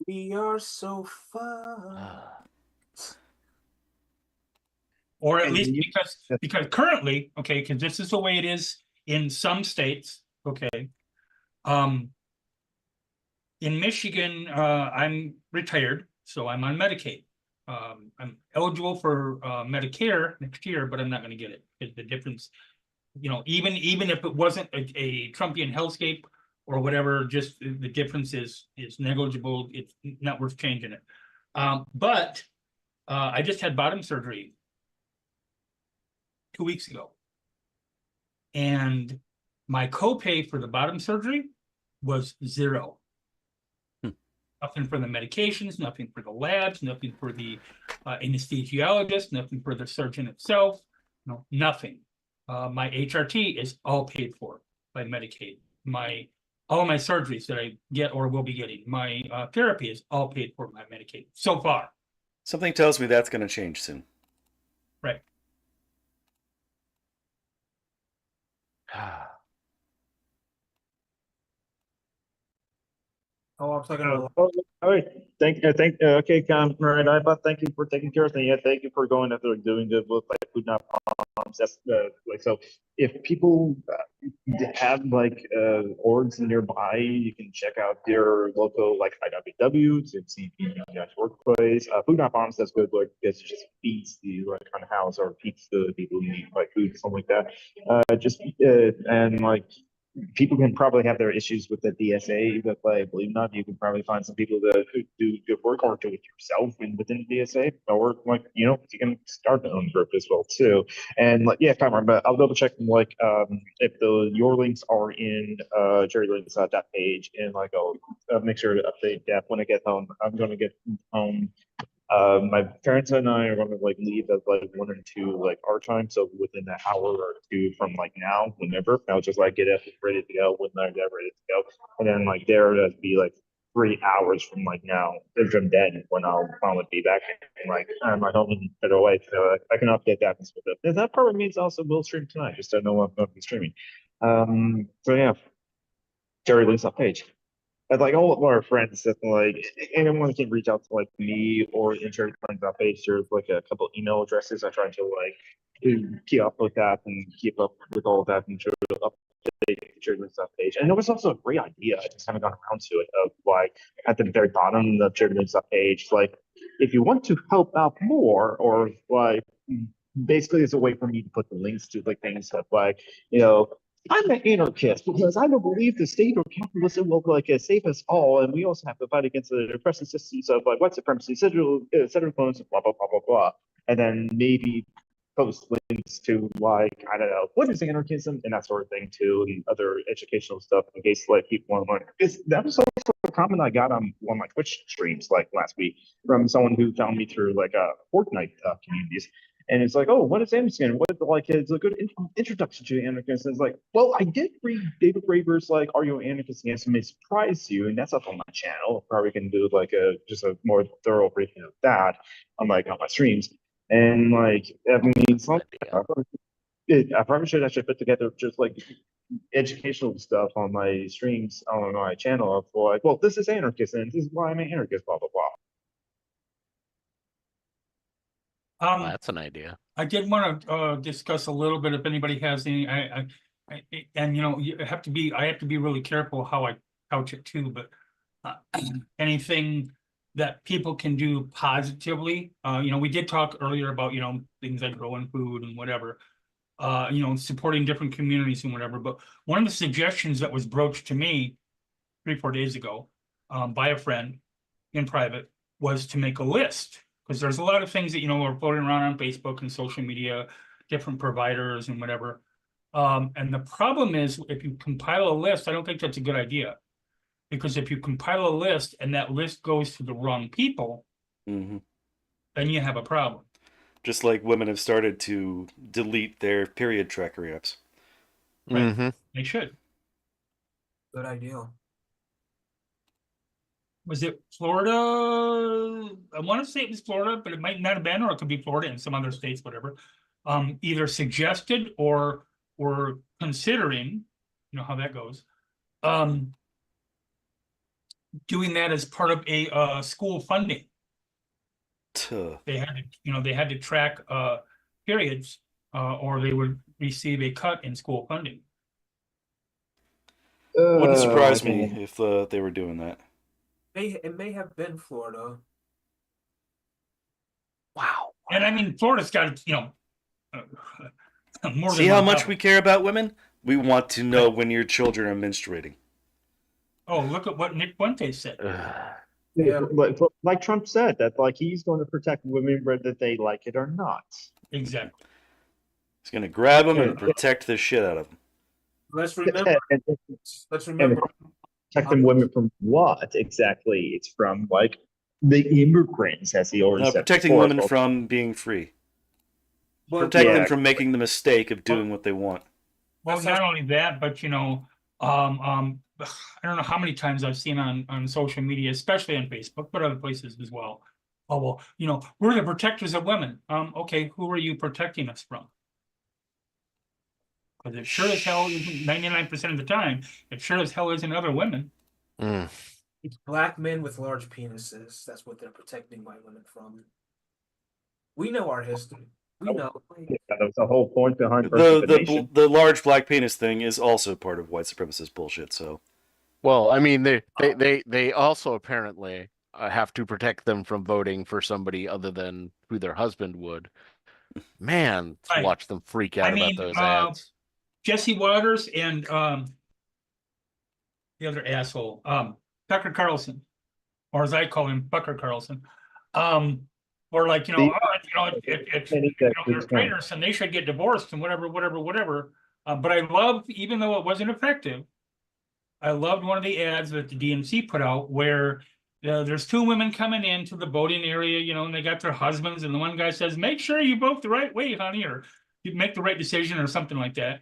We are so far. Or at And least you- because currently, okay, because this is the way it is in some states, okay. In Michigan, I'm retired, so I'm on Medicaid. I'm eligible for Medicare next year, but I'm not going to get it. The difference, even if it wasn't a Trumpian hellscape or whatever, just the difference is negligible. It's not worth changing it. But I just had bottom surgery 2 weeks ago, and my copay for the bottom surgery was $0. Nothing for the medications, nothing for the labs, nothing for the anesthesiologist, nothing for the surgeon itself, nothing. My HRT is all paid for by Medicaid. All my surgeries that I get or will be getting, my therapy is all paid for by Medicaid so far. Something tells me that's going to change soon. Right. Oh, I'm talking about. all right. Okay, Comrade Ibot, thank you for taking care of things. Yeah, thank you for going after doing good with like food not bombs. That's like, so if people have like orgs nearby, you can check out their local like IWW to see the workplace. Food not bombs, that's good work because it just feeds the like kind of house or feeds the people who need like food, something like that. And like people can probably have their issues with the DSA, but like, believe it or not, you can probably find some people that do good work or do it yourself within the DSA, or like, you can start your own group as well too. And like, yeah, Cameron, but I'll double check like if your links are in Jerry Lynn's that page, and like I'll make sure to update that when I get home. I'm gonna get home. My parents and I are gonna like leave at like 1 or 2 like our time, so within an hour or 2 from like now, whenever I'll just like get up ready to go when I get ready to go, and then like there to be like 3 hours from like now, from then when I'll finally be back and like I'm at home and better away, so I can update that and stuff. And that probably means also we'll stream tonight. Just don't know what I'll be streaming. So yeah, Jerry Lynn's page. But like all of our friends that like anyone can reach out to like me or Jerry Lynn's page. There's like a couple email addresses. I try to like keep up with that and keep up with all of that and update Jerry Lynn's page. And it was also a great idea. I just haven't gone around to it of like at the very bottom of Jerry Lynn's page, like if you want to help out more or like basically it's a way for me to put the links to like things that like I'm an anarchist because I don't believe the state or capitalism will like save us all, and we also have to fight against the oppressive systems of like white supremacy, settler clones, blah blah blah blah blah, and then maybe post links to like I don't know what is anarchism and that sort of thing too, and other educational stuff in case like people want to learn. That was also a comment I got on one of my Twitch streams like last week from someone who found me through like Fortnite communities. And it's like, oh, what is anarchism? What like is a good introduction to anarchism? It's like, well, I did read David Graeber's like, "Are You an Anarchist?" And it may surprise you, and that's up on my channel. Probably can do like just a more thorough briefing of that on like on my streams. And like, I mean, I probably should put together just like educational stuff on my streams on my channel of like, well, this is anarchism, and this is why I'm an anarchist, blah blah blah. That's an idea. I did want to discuss a little bit if anybody has any. And you have to be. I have to be really careful how I couch it too. But anything that people can do positively. We did talk earlier about things like growing food and whatever. Supporting different communities and whatever. But one of the suggestions that was broached to me 3-4 days ago by a friend in private was to make a list. Because there's a lot of things that, are floating around on Facebook and social media, different providers and whatever. And the problem is if you compile a list, I don't think that's a good idea. Because if you compile a list and that list goes to the wrong people, then you have a problem. Just like women have started to delete their period tracker apps. Right. They should. Good idea. Was it Florida? I want to say it was Florida, but it might not have been, or it could be Florida and some other states, whatever. Either suggested or were considering, you know how that goes. Doing that as part of a school funding. Tuh. They had to, you know, they had to track periods or they would receive a cut in school funding. Wouldn't surprise I me don't know. if they were doing that. It may have been Florida. Wow. And I mean, Florida's got, you know, more See than how one much level. we care about women? We want to know when your children are menstruating. Oh, look at what Nick Fuentes said. Yeah. Like Trump said, that like he's going to protect women whether they like it or not. Exactly. He's going to grab them and protect the shit out of them. Let's remember. And Let's remember. protecting women from what exactly? It's from like the immigrants, as he already said. Protecting before. women from being free. Well, Protect yeah. them from making the mistake of doing what they want. Well, not only that, but you know, I don't know how many times I've seen on social media, especially on Facebook, but other places as well. Oh well, you know, we're the protectors of women. Okay, who are you protecting us from? Because it sure as hell isn't 99% of the time. It sure as hell isn't other women. It's black men with large penises. That's what they're protecting white women from. We know our history. We know. Yeah, that was the whole point behind The large black penis thing is also part of white supremacist bullshit. So, well, I mean, they also apparently have to protect them from voting for somebody other than who their husband would. Man, to Right. watch them freak out about those ads. Jesse Waters and the other asshole, Tucker Carlson, or as I call him, Tucker Carlson, or like, you know, they're traitors and they should get divorced and whatever. But I loved, even though it wasn't effective, I loved one of the ads that the DNC put out where there's two women coming into the voting area, you know, and they got their husbands, and the one guy says, "Make sure you vote the right way, honey," or "You make the right decision," or something like that.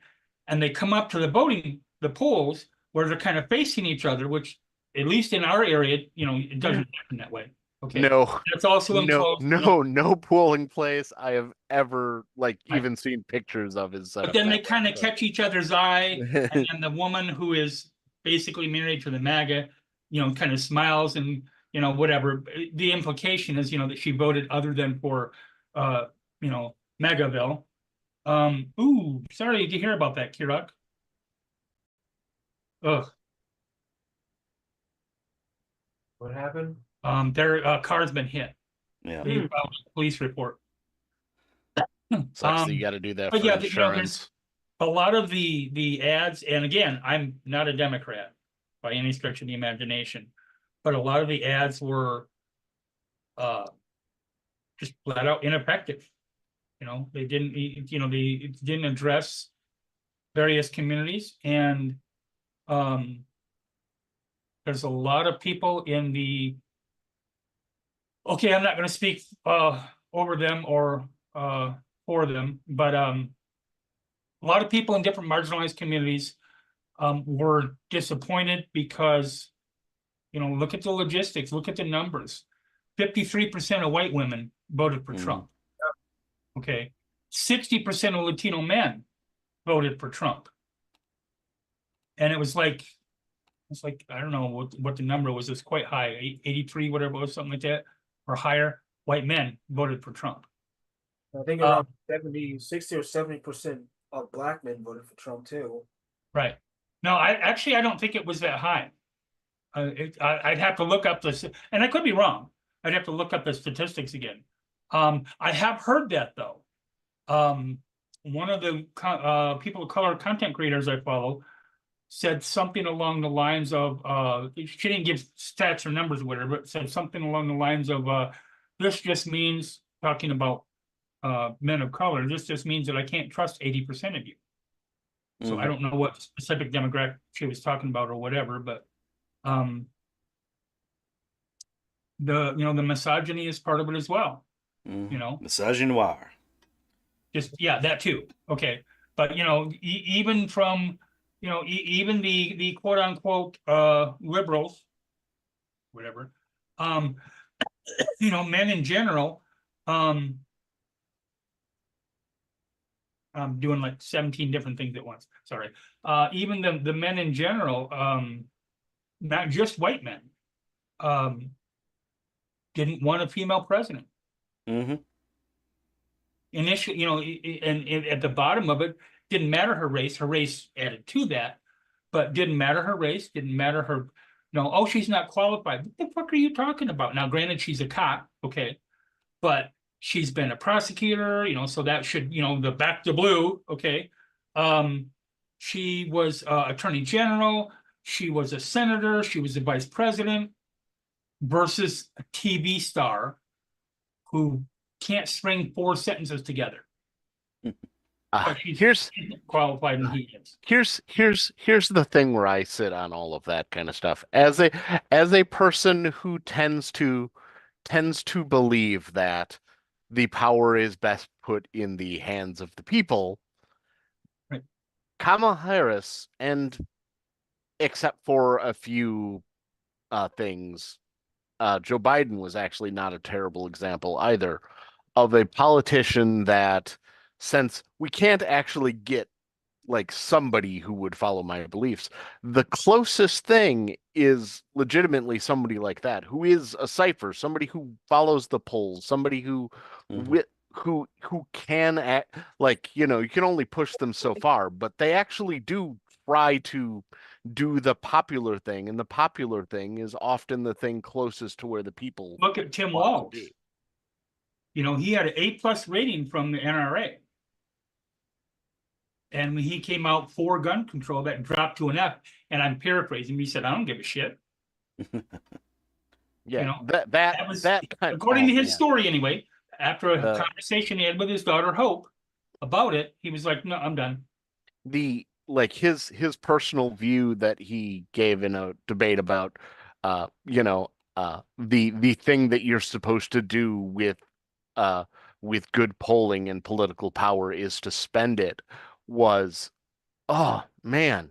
And they come up to the polls where they're kind of facing each other, which at least in our area, you know, it doesn't happen that way. Okay. No, That's also enclosed. no polling place I have ever even seen pictures of is set But up then they that kind way, of so. catch each other's eye, and then the woman who is basically married to the MAGA, you know, kind of smiles and, you know, whatever. The implication is, you know, that she voted other than for, you know, MAGAville. Ooh, sorry to hear about that, Kirok. Ugh. What happened? Their car's been hit. yeah. They filed a police report. Sucks that you got to do that but for yeah, insurance. you know, there's a lot of the ads, and again, I'm not a Democrat by any stretch of the imagination, but a lot of the ads were just flat out ineffective. You know, they didn't, you know, they didn't address various communities, and there's a lot of people in the, okay, I'm not going to speak over them or for them, but a lot of people in different marginalized communities were disappointed because, you know, look at the logistics, look at the numbers. 53% of white women voted for Trump. Okay. 60% of Latino men voted for Trump. And it was like, I don't know what the number was. It's quite high, 83, whatever it was, something like that, or higher. White men voted for Trump. I think around 60 or 70% of black men voted for Trump too. Right. No, I don't think it was that high. I'd have to look up this, and I could be wrong. I'd have to look up the statistics again. I have heard that though. One of the people of color content creators I follow said something along the lines of, she didn't give stats or numbers or whatever, but said something along the lines of, this just means, talking about men of color, this just means that I can't trust 80% of you. So I don't know what specific demographic she was talking about or whatever, but the misogyny is part of it as well. You know, misogynoir. Just that too. Okay, but you know, even from even the quote unquote liberals, whatever, you know, men in general, doing like 17 different things at once. Sorry. Even the men in general, not just white men, didn't want a female president. Mm-hmm. Initially, and at the bottom of it, didn't matter her race. Her race added to that, but didn't matter her race, didn't matter her, oh, she's not qualified. What the fuck are you talking about? Now, granted, she's a cop, okay, but she's been a prosecutor, so that should, the back to blue, okay. She was attorney general, she was a senator, she was a vice president, versus a TV star who can't string 4 sentences together. But she's qualified, and he is. Here's the thing where I sit on all of that kind of stuff. As a person who tends to believe that the power is best put in the hands of the people, right. Kamala Harris, and except for a few things, Joe Biden was actually not a terrible example either of a politician that, since we can't actually get like somebody who would follow my beliefs, the closest thing is legitimately somebody like that, who is a cipher, somebody who follows the polls, somebody who who can act, you can only push them so far, but they actually do try to do the popular thing, and the popular thing is often the thing closest to where the people look at Tim want to Walz. be. He had an A+ rating from the NRA. And when he came out for gun control, that dropped to an F. And I'm paraphrasing. He said, "I don't give a shit." Yeah, that was according to his story anyway. After a conversation he had with his daughter Hope about it, he was like, "No, I'm done." His personal view that he gave in a debate about the thing that you're supposed to do with good polling and political power is to spend it, was, oh man,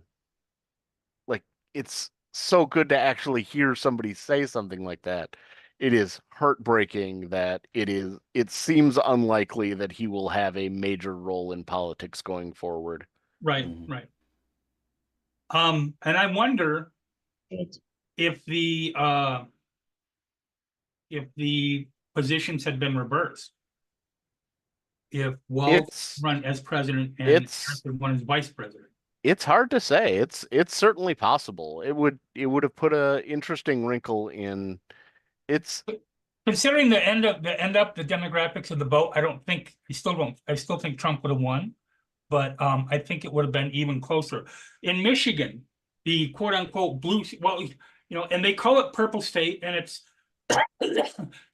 like, it's so good to actually hear somebody say something like that. It is heartbreaking that it seems unlikely that he will have a major role in politics going forward. Right. And I wonder if the positions had been reversed. If Walz run as president and Harrison won as vice president. It's hard to say. It's certainly possible. It would have put a interesting wrinkle in. It's considering the end up the demographics of the vote. I still think Trump would have won, but I think it would have been even closer. In Michigan, the quote unquote blue, and they call it purple state, and it's to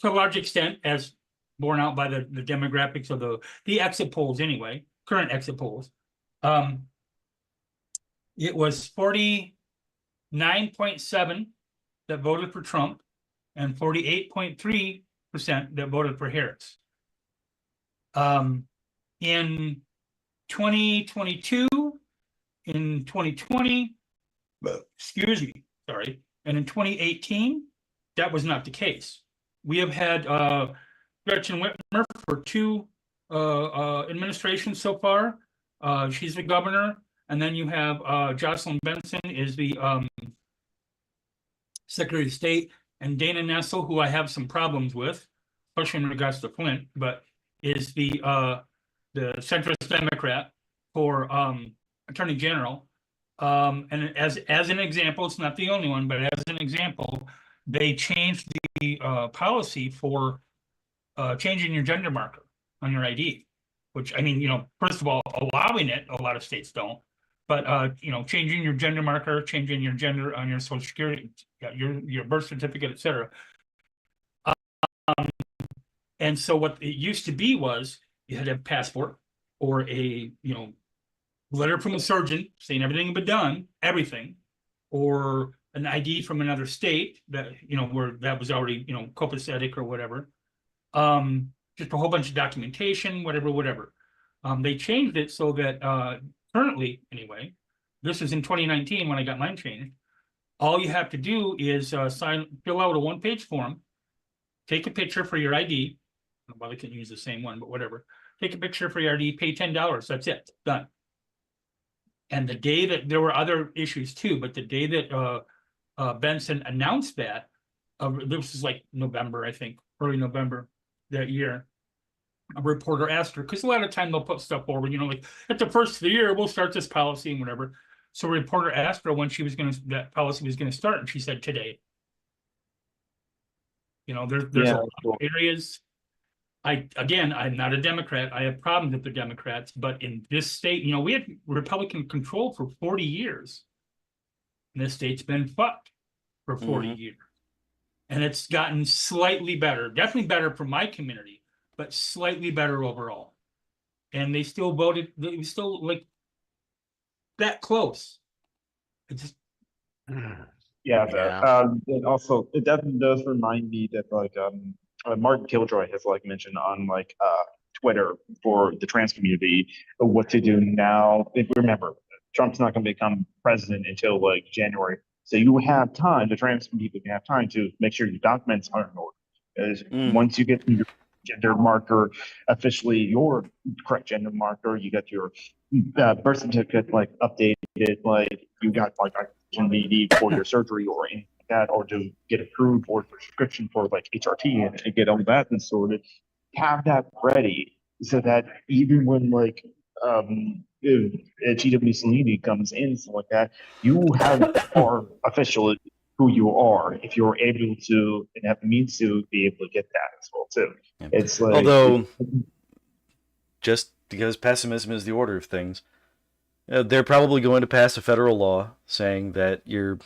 a large extent as borne out by the demographics of the exit polls anyway, current exit polls. It was 49.7% that voted for Trump and 48.3% that voted for Harris. In 2022, in 2020, and in 2018, that was not the case. We have had Gretchen Whitmer for 2 administrations so far. She's the governor. And then you have Jocelyn Benson is the Secretary of State, and Dana Nessel, who I have some problems with, especially in regards to Flint, but is the centrist Democrat for Attorney General. And as an example, it's not the only one, but as an example, they changed the policy for changing your gender marker on your ID, which, I mean, first of all, allowing it, a lot of states don't. But changing your gender marker, changing your gender on your Social Security, your birth certificate, etc. And so what it used to be was you had to have a passport or a letter from a surgeon saying everything had been done, everything, or an ID from another state that where that was already copacetic or whatever. Just a whole bunch of documentation, whatever. They changed it so that currently, anyway, this is in 2019 when I got mine changed. All you have to do is fill out a 1-page form, take a picture for your ID. I don't know why they couldn't use the same one, but whatever. take a picture for your ID, pay $10. That's it, done. And the day that there were other issues too, but the day that Benson announced that, this is like November, I think, early November that year. A reporter asked her, because a lot of time they'll put stuff forward, like at the first of the year, we'll start this policy and whatever. So a reporter asked her when that policy was going to start, and she said today. There's a lot of areas. I'm not a Democrat. I have problems with the Democrats, but in this state, we had Republican control for 40 years. And this state's been fucked for 40 years. And it's gotten slightly better, definitely better for my community, but slightly better overall. And they still voted, they still like that close. It's and also it definitely does remind me that Martin Killjoy has mentioned on Twitter for the trans community what to do now. Remember, Trump's not going to become president until January, so you have time. The trans people can have time to make sure your documents are in order. Once you get your gender marker officially, your correct gender marker, you got your birth certificate updated, you got opportunity for your surgery or anything like that, or to get approved or prescription for HRT and get all that and sorted. Have that ready so that even when if GW Salini comes in, something like that, you are official who you are if you're able to and have the means to be able to get that as well too. Yeah. It's although just because pessimism is the order of things, they're probably going to pass a federal law saying that your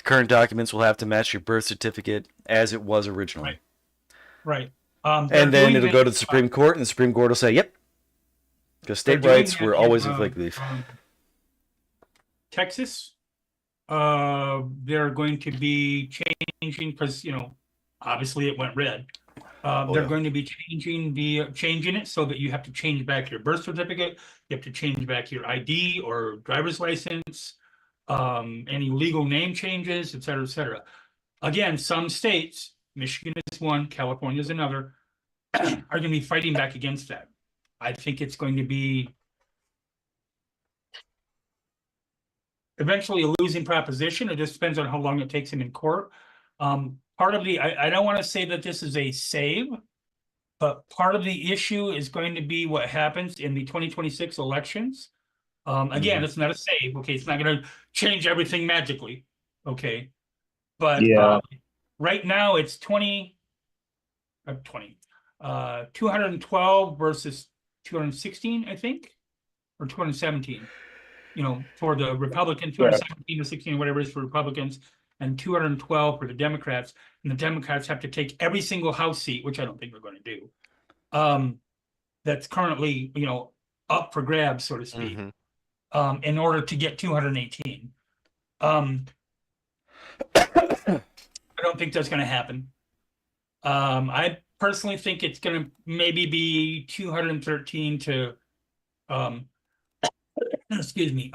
current documents will have to match your birth certificate as it was originally. Right. And then it'll go to the Supreme Court, and the Supreme Court will say, yep. Because state rights were always a fig leaf. Texas, they're going to be changing because, obviously it went red. They're going to be changing it so that you have to change back your birth certificate. You have to change back your ID or driver's license, any legal name changes, et cetera, et cetera. Again, some states, Michigan is one, California is another, are going to be fighting back against that. I think it's going to be eventually a losing proposition. It just depends on how long it takes him in court. Part of I don't want to say that this is a save, but part of the issue is going to be what happens in the 2026 elections. Again, it's not a save. Okay, it's not going to change everything magically. Okay, but right now it's 212 versus 216, I think, or 217. For the Republicans, 217 to 16, whatever it is for Republicans, and 212 for the Democrats. And the Democrats have to take every single House seat, which I don't think they're going to do. That's currently, up for grabs, so to speak, in order to get 218. I don't think that's going to happen. I personally think it's going to maybe be 213 to, excuse me,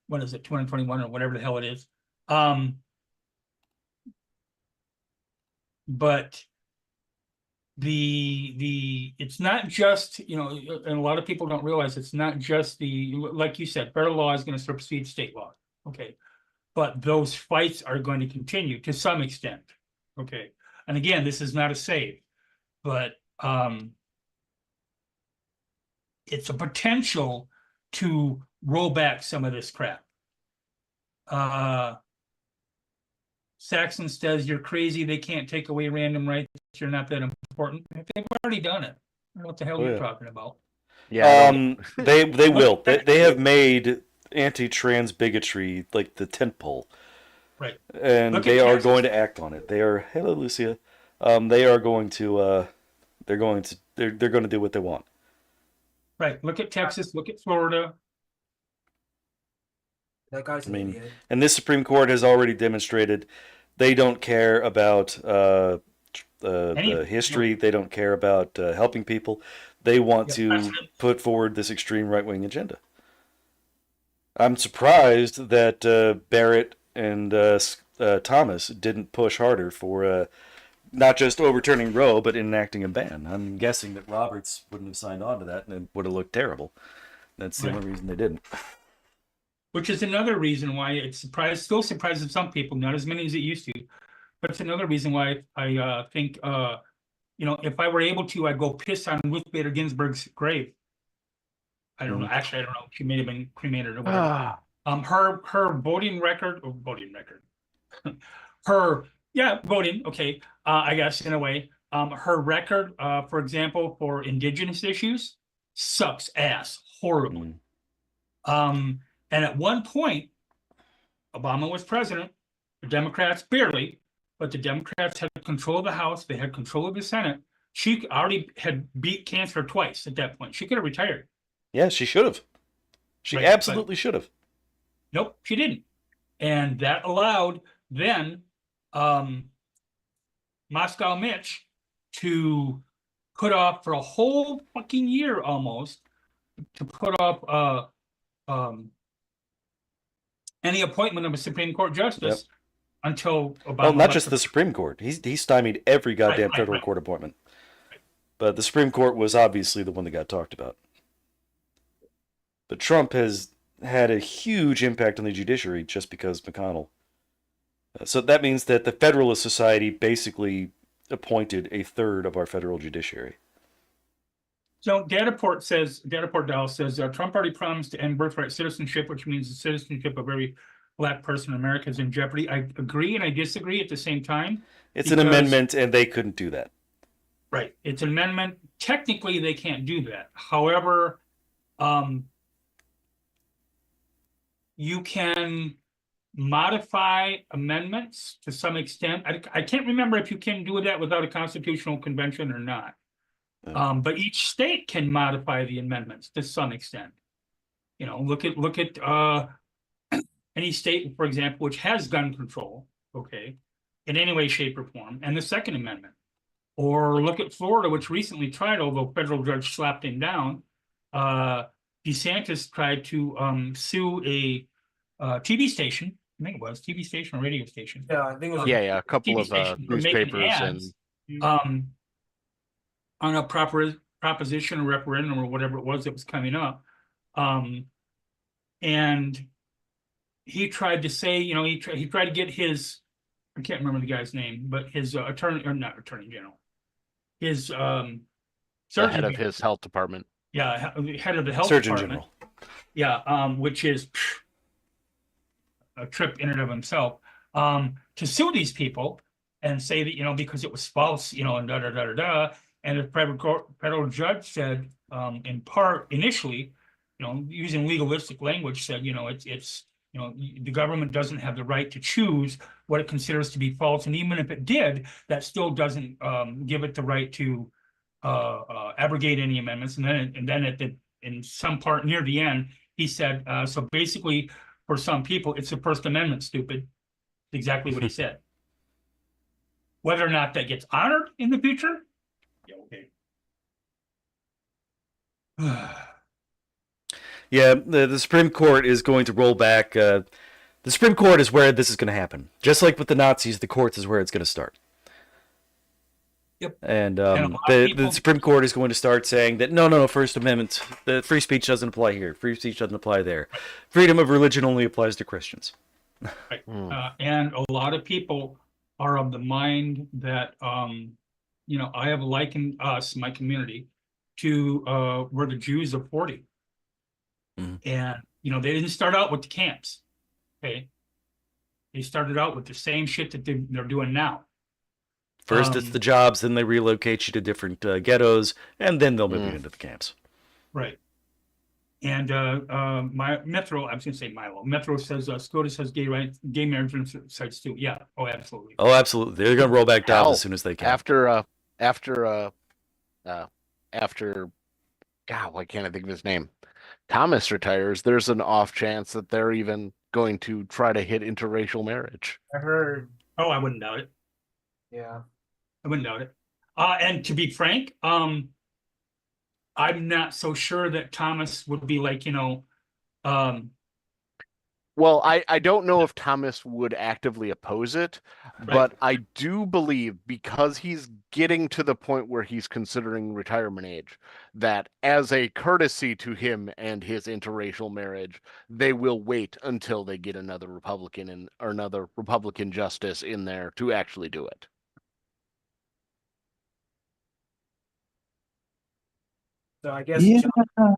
what is it, 221 or whatever the hell it is. But it's not just, and a lot of people don't realize it's not just like you said, federal law is going to supersede state law. Okay. But those fights are going to continue to some extent. Okay. And again, this is not a save, but it's a potential to roll back some of this crap. Saxon says, you're crazy. They can't take away random rights. You're not that important. They've already done it. I don't know what the hell you're talking about. Yeah. They will. They have made anti-trans bigotry like the tentpole. Right. And they are going to act on it. They are, hello Lucia. They are going to they're going to do what they want. Right. Look at Texas, look at Florida. That guy's an idiot. And this Supreme Court has already demonstrated they don't care about the history. They don't care about helping people. They want to put forward this extreme right-wing agenda. I'm surprised that Barrett and Thomas didn't push harder for not just overturning Roe, but enacting a ban. I'm guessing that Roberts wouldn't have signed on to that, and it would have looked terrible. That's the only reason they didn't. Which is another reason why it still surprises some people, not as many as it used to. But it's another reason why I think, if I were able to, I'd go piss on Ruth Bader Ginsburg's grave. I don't know. Actually, I don't know. She may have been cremated or whatever. Her voting record, voting. Okay, I guess in a way, her record, for example, for indigenous issues, sucks ass horribly. And at one point, Obama was president. The Democrats barely, but the Democrats had control of the House. They had control of the Senate. She already had beat cancer twice at that point. She could have retired. Yeah, she should have. She absolutely should have. Nope, she didn't. And that allowed then Moscow Mitch to put off for a whole fucking year almost to put off any appointment of a Supreme Court justice until Obama. Well, not just the Supreme Court. He's stymied every goddamn federal court appointment. But the Supreme Court was obviously the one that got talked about. But Trump has had a huge impact on the judiciary just because McConnell. So that means that the Federalist Society basically appointed a third of our federal judiciary. So Dataport Dallas says, Trump already promised to end birthright citizenship, which means the citizenship of every black person in America is in jeopardy. I agree and I disagree at the same time. It's an amendment and they couldn't do that. Right. It's an amendment. Technically, they can't do that. However, you can modify amendments to some extent. I can't remember if you can do that without a constitutional convention or not. But each state can modify the amendments to some extent. Look at any state, for example, which has gun control, okay, in any way, shape, or form, and the Second Amendment. Or look at Florida, which recently tried, although federal judge slapped him down. DeSantis tried to sue a TV station. I think it was TV station or radio station. Yeah, I think it was. A couple of newspapers ads, on a proposition or referendum or whatever it was that was coming up. And he tried to say, he tried to get his, I can't remember the guy's name, but his attorney, or not attorney general, his the head of his health department. Yeah, head of the health Surgeon department. General. Yeah, which is a trip in and of himself, to sue these people and say that, because it was false, and da-da-da-da-da. And the federal judge said, in part, initially, using legalistic language, said, it's the government doesn't have the right to choose what it considers to be false. And even if it did, that still doesn't give it the right to abrogate any amendments. And then in some part near the end, he said, so basically, for some people, it's the First Amendment, stupid. Exactly what he said. Whether or not that gets honored in the future, yeah, okay. Yeah, the Supreme Court is going to roll back. The Supreme Court is where this is going to happen. Just like with the Nazis, the courts is where it's going to start. Yep. And the Supreme Court is going to start saying that no, First Amendment, the free speech doesn't apply here. Free speech doesn't apply there. Freedom of religion only applies to Christians. Right. And a lot of people are of the mind that, I have likened us, my community, to where the Jews of 40. Mm-hmm. And, they didn't start out with the camps. Okay. They started out with the same shit that they're doing now. First, it's the jobs, then they relocate you to different ghettos, and then they'll move you into the camps. Right. And Metro, I was going to say Milo. Metro says, SCOTUS has gay marriage sites too. Yeah. Oh, absolutely. Oh, absolutely. They're going to roll back down as soon as they can. After, God, why can't I think of his name? Thomas retires. There's an off chance that they're even going to try to hit interracial marriage. I heard. Oh, I wouldn't doubt it. Yeah. I wouldn't doubt it. And to be frank, I'm not so sure that Thomas would be like, Well, I don't know if Thomas would actively oppose it, but I do believe because he's getting to the point where he's considering retirement age, that as a courtesy to him and his interracial marriage, they will wait until they get another Republican or another Republican justice in there to actually do it. So I guess Yeah. John,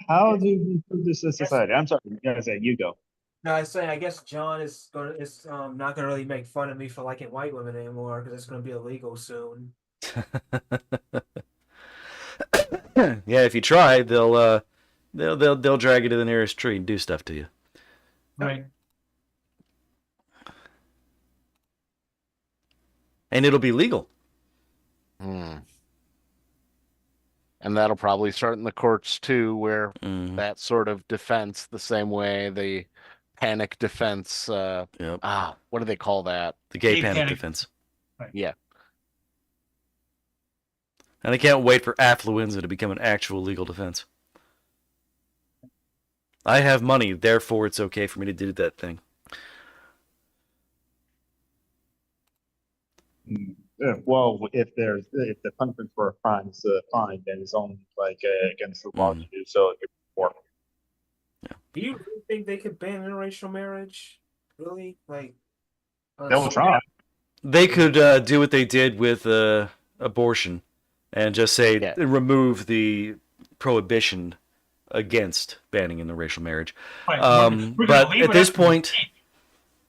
How do we prove this as society? I'm sorry, guys. You go. no, I say I guess John is not gonna really make fun of me for liking white women anymore because it's gonna be illegal soon. Yeah, if you try, they'll drag you to the nearest tree and do stuff to you. Right. And it'll be legal. Hmm. And that'll probably start in the courts too, where that sort of defense, the same way the panic defense, what do they call that? The gay panic defense. Right. Yeah. And I can't wait for affluenza to become an actual legal defense. I have money, therefore it's okay for me to do that thing. Well, if the punishment for a crime is a fine, then it's only like against the law to do so. Do you really think they could ban interracial marriage? Really? Like They'll try. They could do what they did with abortion, and just say remove the prohibition against banning interracial marriage. Right. But at this point,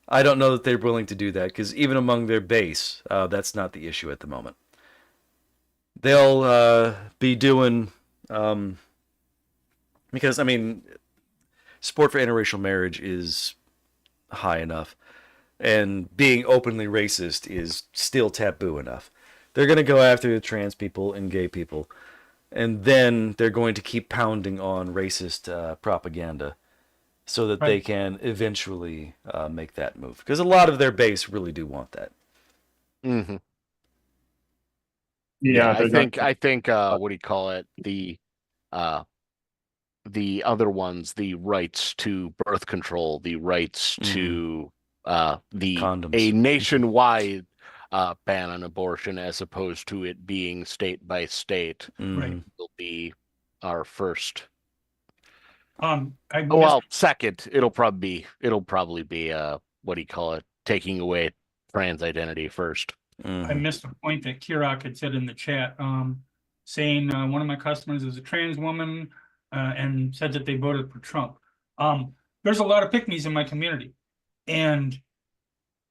I don't know that they're willing to do that, because even among their base, that's not the issue at the moment. They'll be doing, because, I mean, support for interracial marriage is high enough, and being openly racist is still taboo enough. They're going to go after the trans people and gay people, and then they're going to keep pounding on racist propaganda, so that they can eventually make that move. Because a lot of their base really do want that. Mm-hmm. Yeah, I think what do you call it? The other ones, the rights to birth control, the rights to condoms. A nationwide ban on abortion, as opposed to it being state by state, will be our first. Second, it'll probably be what do you call it? Taking away trans identity first. I missed a point that Kirok had said in the chat, saying one of my customers is a trans woman and said that they voted for Trump. There's a lot of pick-me's in my community, and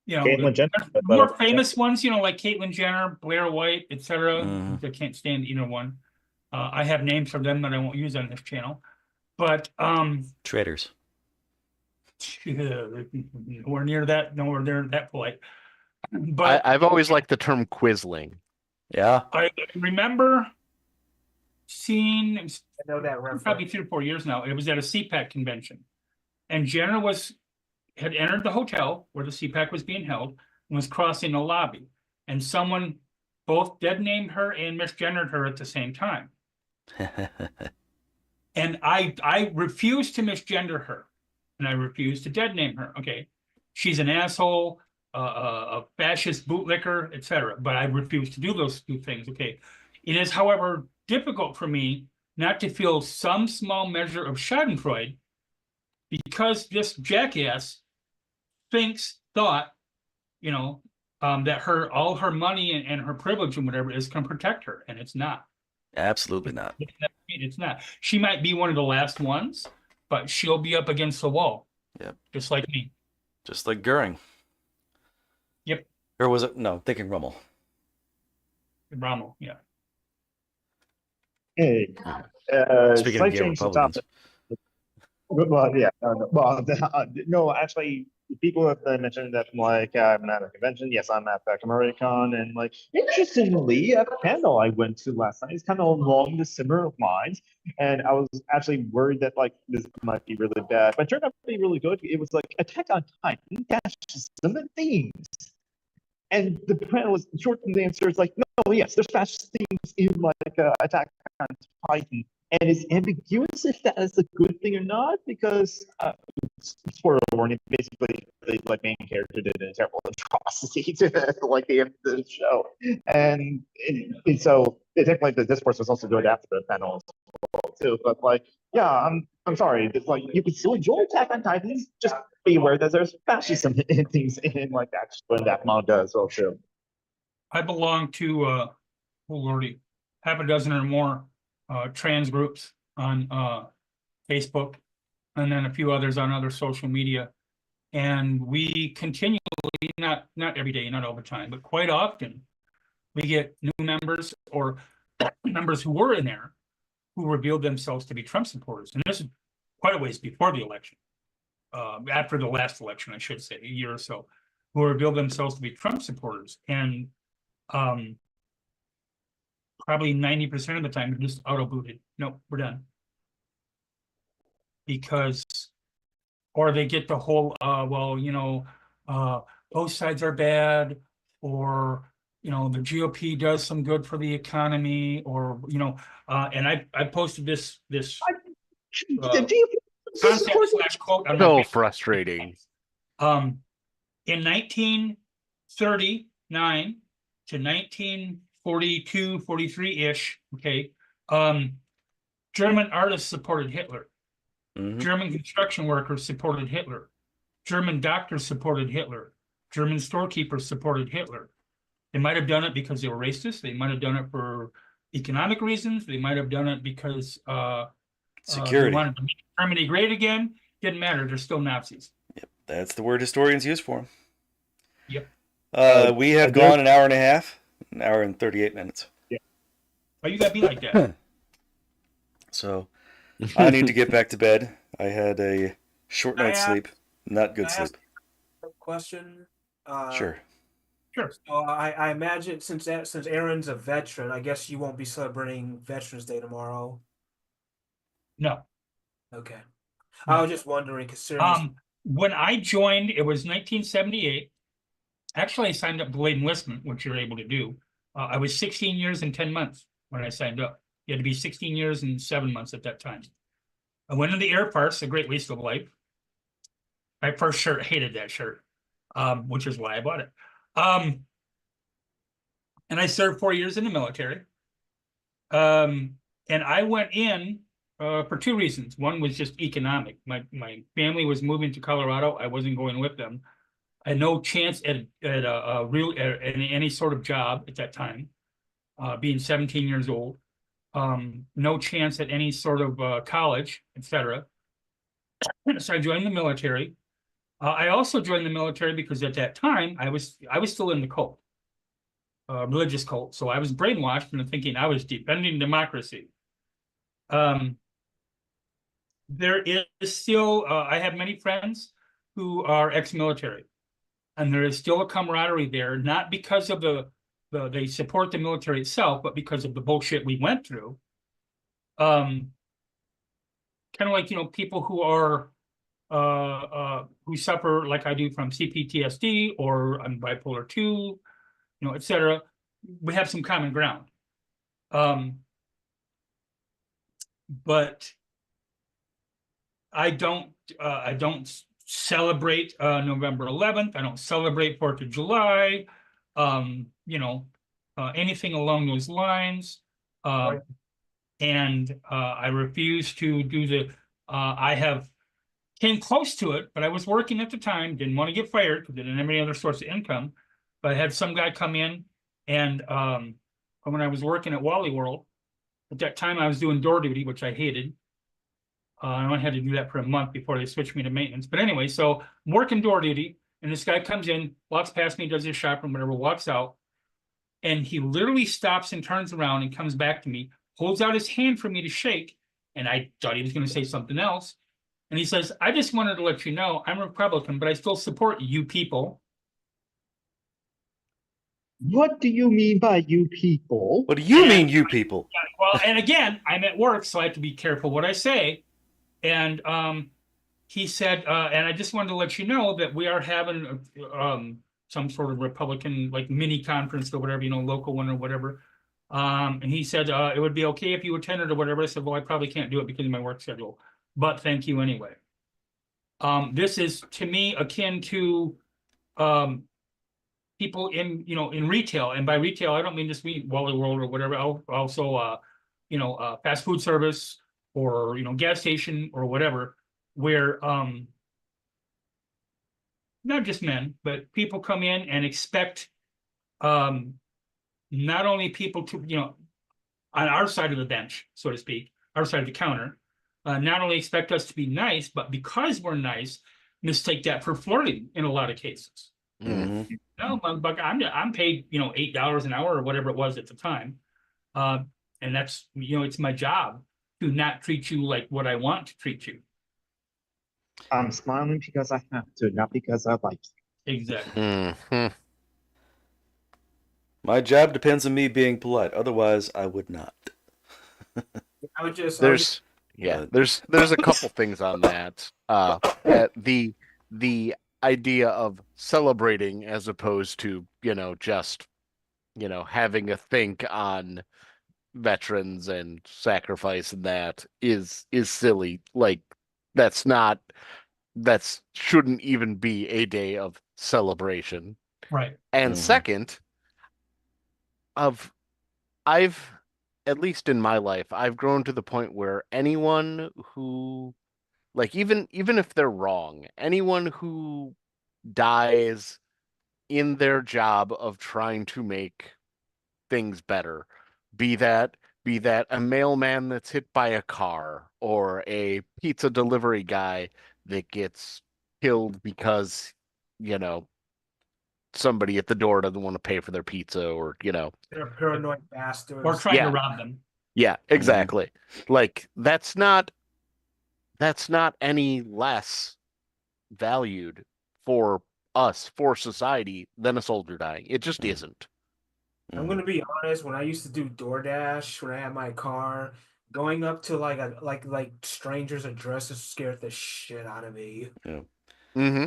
more famous ones, like Caitlyn Jenner, Blair White, etc. I can't stand either one. I have names for them that I won't use on this channel. But traitors. Nowhere near that polite. But I've always liked the term quisling. Yeah. I remember seeing, I know that reference. Probably 3 or 4 years now. It was at a CPAC convention, and Jenner had entered the hotel where the CPAC was being held and was crossing the lobby, and someone both dead named her and misgendered her at the same time. And I refuse to misgender her, and I refuse to dead name her. Okay, she's an asshole, a fascist bootlicker, etc. But I refuse to do those two things. Okay, it is, however, difficult for me not to feel some small measure of Schadenfreude, because this jackass thought, that all her money and her privilege and whatever is going to protect her, and it's not. Absolutely not. It's not. She might be one of the last ones, but she'll be up against the wall. Yep. Just like me. Just like Goering. Yep. Or was it? No, thinking Rommel. Rommel, yeah. Hey, speaking of gay Republicans. Well, yeah. No, actually, people have mentioned that, I'm at a convention. Yes, I'm at Back Americon, and interestingly, a panel I went to last night is kind of along the similar lines, and I was actually worried that this might be really bad, but it turned out to be really good. It was Attack on Titan, fascism and themes, and the panel was short and the answer is no, yes, there's fascist themes in Attack on Titan. and it's ambiguous if that is a good thing or not, because spoiler warning, basically the like main character did a terrible atrocity to like the end of the show, and so technically the discourse was also good after the panel as well too. But like, yeah, I'm sorry, it's like you can still enjoy Attack on Titans, just be aware that there's fascism in things in like that manga as well too. I belong to oh lordy, half a dozen or more trans groups on Facebook, and then a few others on other social media. And we continually, not every day, not all the time, but quite often, we get new members or members who were in there who revealed themselves to be Trump supporters. And this is quite a ways before the election, after the last election, I should say, a year or so, who revealed themselves to be Trump supporters. And probably 90% of the time, they're just auto-booted. Nope, we're done. Because, or they get the whole, well, you know, both sides are bad, or, you know, the GOP does some good for the economy, or, you know, and I posted this concept slash quote on my So Facebook. frustrating. In 1939 to 1942, 43-ish, okay, German artists supported Hitler. Mhm. German construction workers supported Hitler. German doctors supported Hitler. German storekeepers supported Hitler. They might have done it because they were racist. They might have done it for economic reasons. They might have done it because they Security. wanted to make Germany great again. Didn't matter. They're still Nazis. Yep, that's the word historians use for them. Yep. We have gone an hour and a half, an hour and 38 minutes. But you got to be like that. So I need to get back to bed. I had a short night's sleep, not good sleep. Question. Sure. Sure. So I imagine since Aaron's a veteran, I guess you won't be celebrating Veterans Day tomorrow. No. Okay. I was just wondering, considering When I joined, it was 1978. Actually, I signed up delayed enlistment, which you're able to do. I was 16 years and 10 months when I signed up. You had to be 16 years and 7 months at that time. I went in the Air Force, a great waste of life. My first shirt, hated that shirt, which is why I bought it. And I served 4 years in the military. And I went in for two reasons. One was just economic. My family was moving to Colorado. I wasn't going with them. I had no chance at any sort of job at that time, being 17 years old. No chance at any sort of college, etc. So I joined the military. I also joined the military because at that time I was still in the cult, religious cult. So I was brainwashed into thinking I was defending democracy. There is still, I have many friends who are ex-military, and there is still a camaraderie there, not because of they support the military itself, but because of the bullshit we went through. Kind of like, you know, people who are who suffer like I do from CPTSD, or I'm bipolar 2, you know, etc. We have some common ground. But I don't celebrate November 11th. I don't celebrate 4th of July. You know, anything along those lines. Right. And I refuse to do the. I came close to it, but I was working at the time. Didn't want to get fired because I didn't have any other source of income. But I had some guy come in, and when I was working at Wally World, at that time I was doing door duty, which I hated. I only had to do that for a month before they switched me to maintenance. But anyway, so I'm working door duty, and this guy comes in, walks past me, does his shopping, whatever, walks out, and he literally stops and turns around and comes back to me, holds out his hand for me to shake, and I thought he was going to say something else. And he says, I just wanted to let you know I'm a Republican, but I still support you people. What do you mean by you people? What do you mean, you people? Well, and again, I'm at work, so I have to be careful what I say. And he said, and I just wanted to let you know that we are having some sort of Republican, like, mini conference or whatever, you know, local one or whatever, And he said it would be okay if you attended or whatever. I said, well, I probably can't do it because of my work schedule, but thank you anyway. This is to me akin to people in retail, and by retail I don't mean just Wally World or whatever. Also, fast food service or gas station or whatever, where not just men, but people come in and expect not only people to on our side of the bench, so to speak, our side of the counter, not only expect us to be nice, but because we're nice, mistake that for flirting in a lot of cases. Mhm. No, but I'm paid $8 an hour or whatever it was at the time, and that's it's my job to not treat you like what I want to treat you. I'm smiling because I have to, not because I like you. Exactly. Mhm. My job depends on me being polite. Otherwise, I would not. I would just There's there's a couple things on that. At the idea of celebrating as opposed to just having a think on veterans and sacrifice, and that is silly. Like that's not that's shouldn't even be a day of celebration. Right. And Mhm. second, of I've at least in my life, I've grown to the point where anyone who like even if they're wrong, anyone who dies in their job of trying to make things better, be that be that a mailman that's hit by a car or a pizza delivery guy that gets killed because, you know, somebody at the door doesn't want to pay for their pizza or, they're a paranoid Or bastards. trying to Yeah. rob them. Yeah, exactly. Like that's not any less valued for us, for society, than a soldier dying. It just isn't. I'm gonna be honest. When I used to do DoorDash, when I had my car, going up to like strangers' addresses scared the shit out of me. Yeah. Mm-hmm.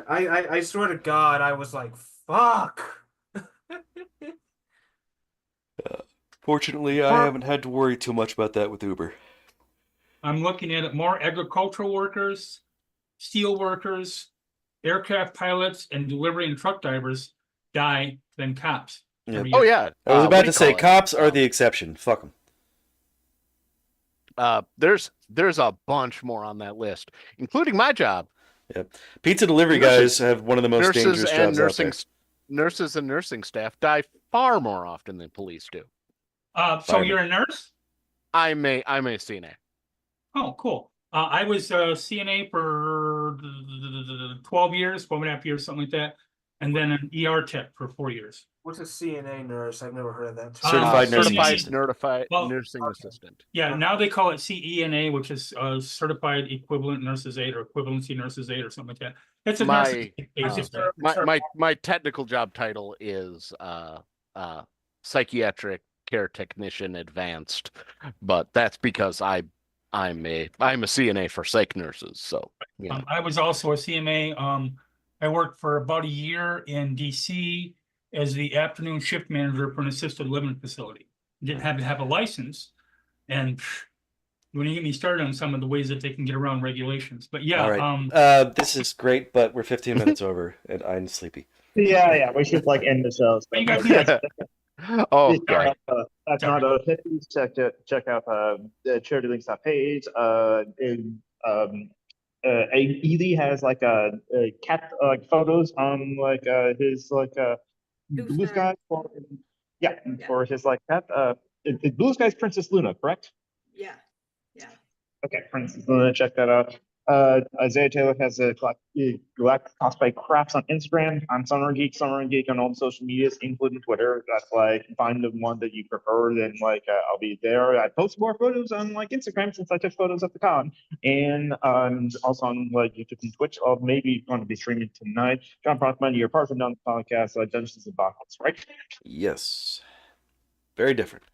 I swear to God, I was like, fuck. Fortunately, I haven't had to worry too much about that with Uber. I'm looking at it more agricultural workers, steel workers, aircraft pilots, and delivery and truck drivers die than cops Yeah. every Oh year. yeah. I was What about do to you say call it? cops are the exception. Fuck them. There's a bunch more on that list, including my job. Yep. Pizza delivery Nurses- guys have one of the most Nurses dangerous and jobs out there. nurses and nursing staff die far more often than police do. So Firemen. you're a nurse? I'm a CNA. Oh, cool. I was a CNA for 12 years, 12.5 years, something like that. And then an ER tech for 4 years. What's a CNA nurse? I've never heard of that term. Certified nursing certified assistant. nursing assistant. Yeah, now they call it CENA, which is Certified Equivalent Nurses Aid or Equivalency Nurses Aid or something like that. It's a My basically. my technical job title is psychiatric care technician advanced, but that's because I'm a CNA for psych nurses. So I was also a CMA. I worked for about a year in DC as the afternoon shift manager for an assisted living facility. Didn't have to have a license, and when you get me started on some of the ways that they can get around regulations. But yeah, All right. This is great, but we're 15 minutes over, and I'm sleepy. Yeah, we should like end the show. So, you guys do that. okay. That's not a please check out the charity links page. Ely has like a cat photos on like his like Blue Sky for for his like cat. Blue Sky's Princess Luna, correct? Yeah. Okay, Princess Luna, check that out. Isaiah Taylor has a Galactic Cosplay Crafts on Instagram. I'm Summer Geek on all the social medias, including Twitter. That's like find the one that you prefer, then like I'll be there. I post more photos on like Instagram since I took photos at the con, and also on like YouTube and Twitch. I'll maybe going to be streaming tonight. John Prothman, your partner on the podcast, Dungeons and Debacles, right? Yes. Very different.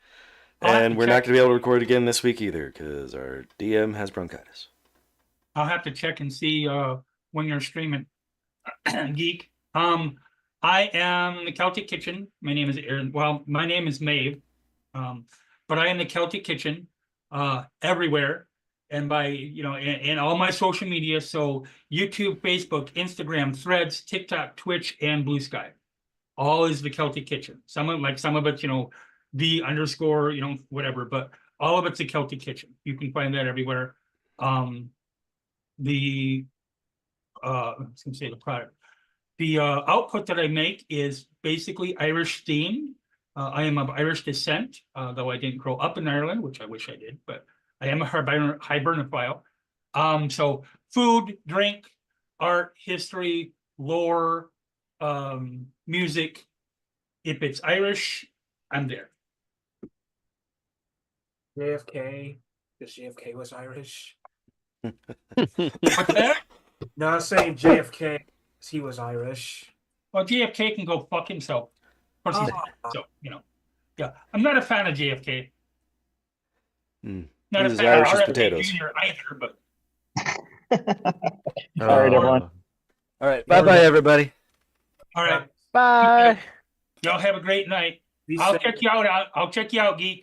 I'll have And to we're not check. going to be able to record again this week either because our DM has bronchitis. I'll have to check and see when you're streaming, Geek. I am the Celtic Kitchen. My name is Aaron. Well, my name is Maeve, but I am the Celtic Kitchen everywhere, and by and all my social media. So YouTube, Facebook, Instagram, Threads, TikTok, Twitch, and Blue Sky. All is the Celtic Kitchen. Some of it's the underscore whatever, but all of it's the Celtic Kitchen. You can find that everywhere. The I was gonna say the product. The output that I make is basically Irish themed. I am of Irish descent, though I didn't grow up in Ireland, which I wish I did, but I am a hibernophile. So food, drink, art, history, lore, music. If it's Irish, I'm there. JFK, because JFK was Irish. What's that? No, I'm saying JFK, 'cause he was Irish. Well, JFK can go fuck himself. Of course, so yeah. I'm not a fan of JFK. Not He's a fan Irish of as RFK potatoes. Jr. either, but All right, everyone. All right. Bye-bye, everybody. all right. Bye. Y'all have a great night. Be I'll safe. check you out. I'll check you out, geek.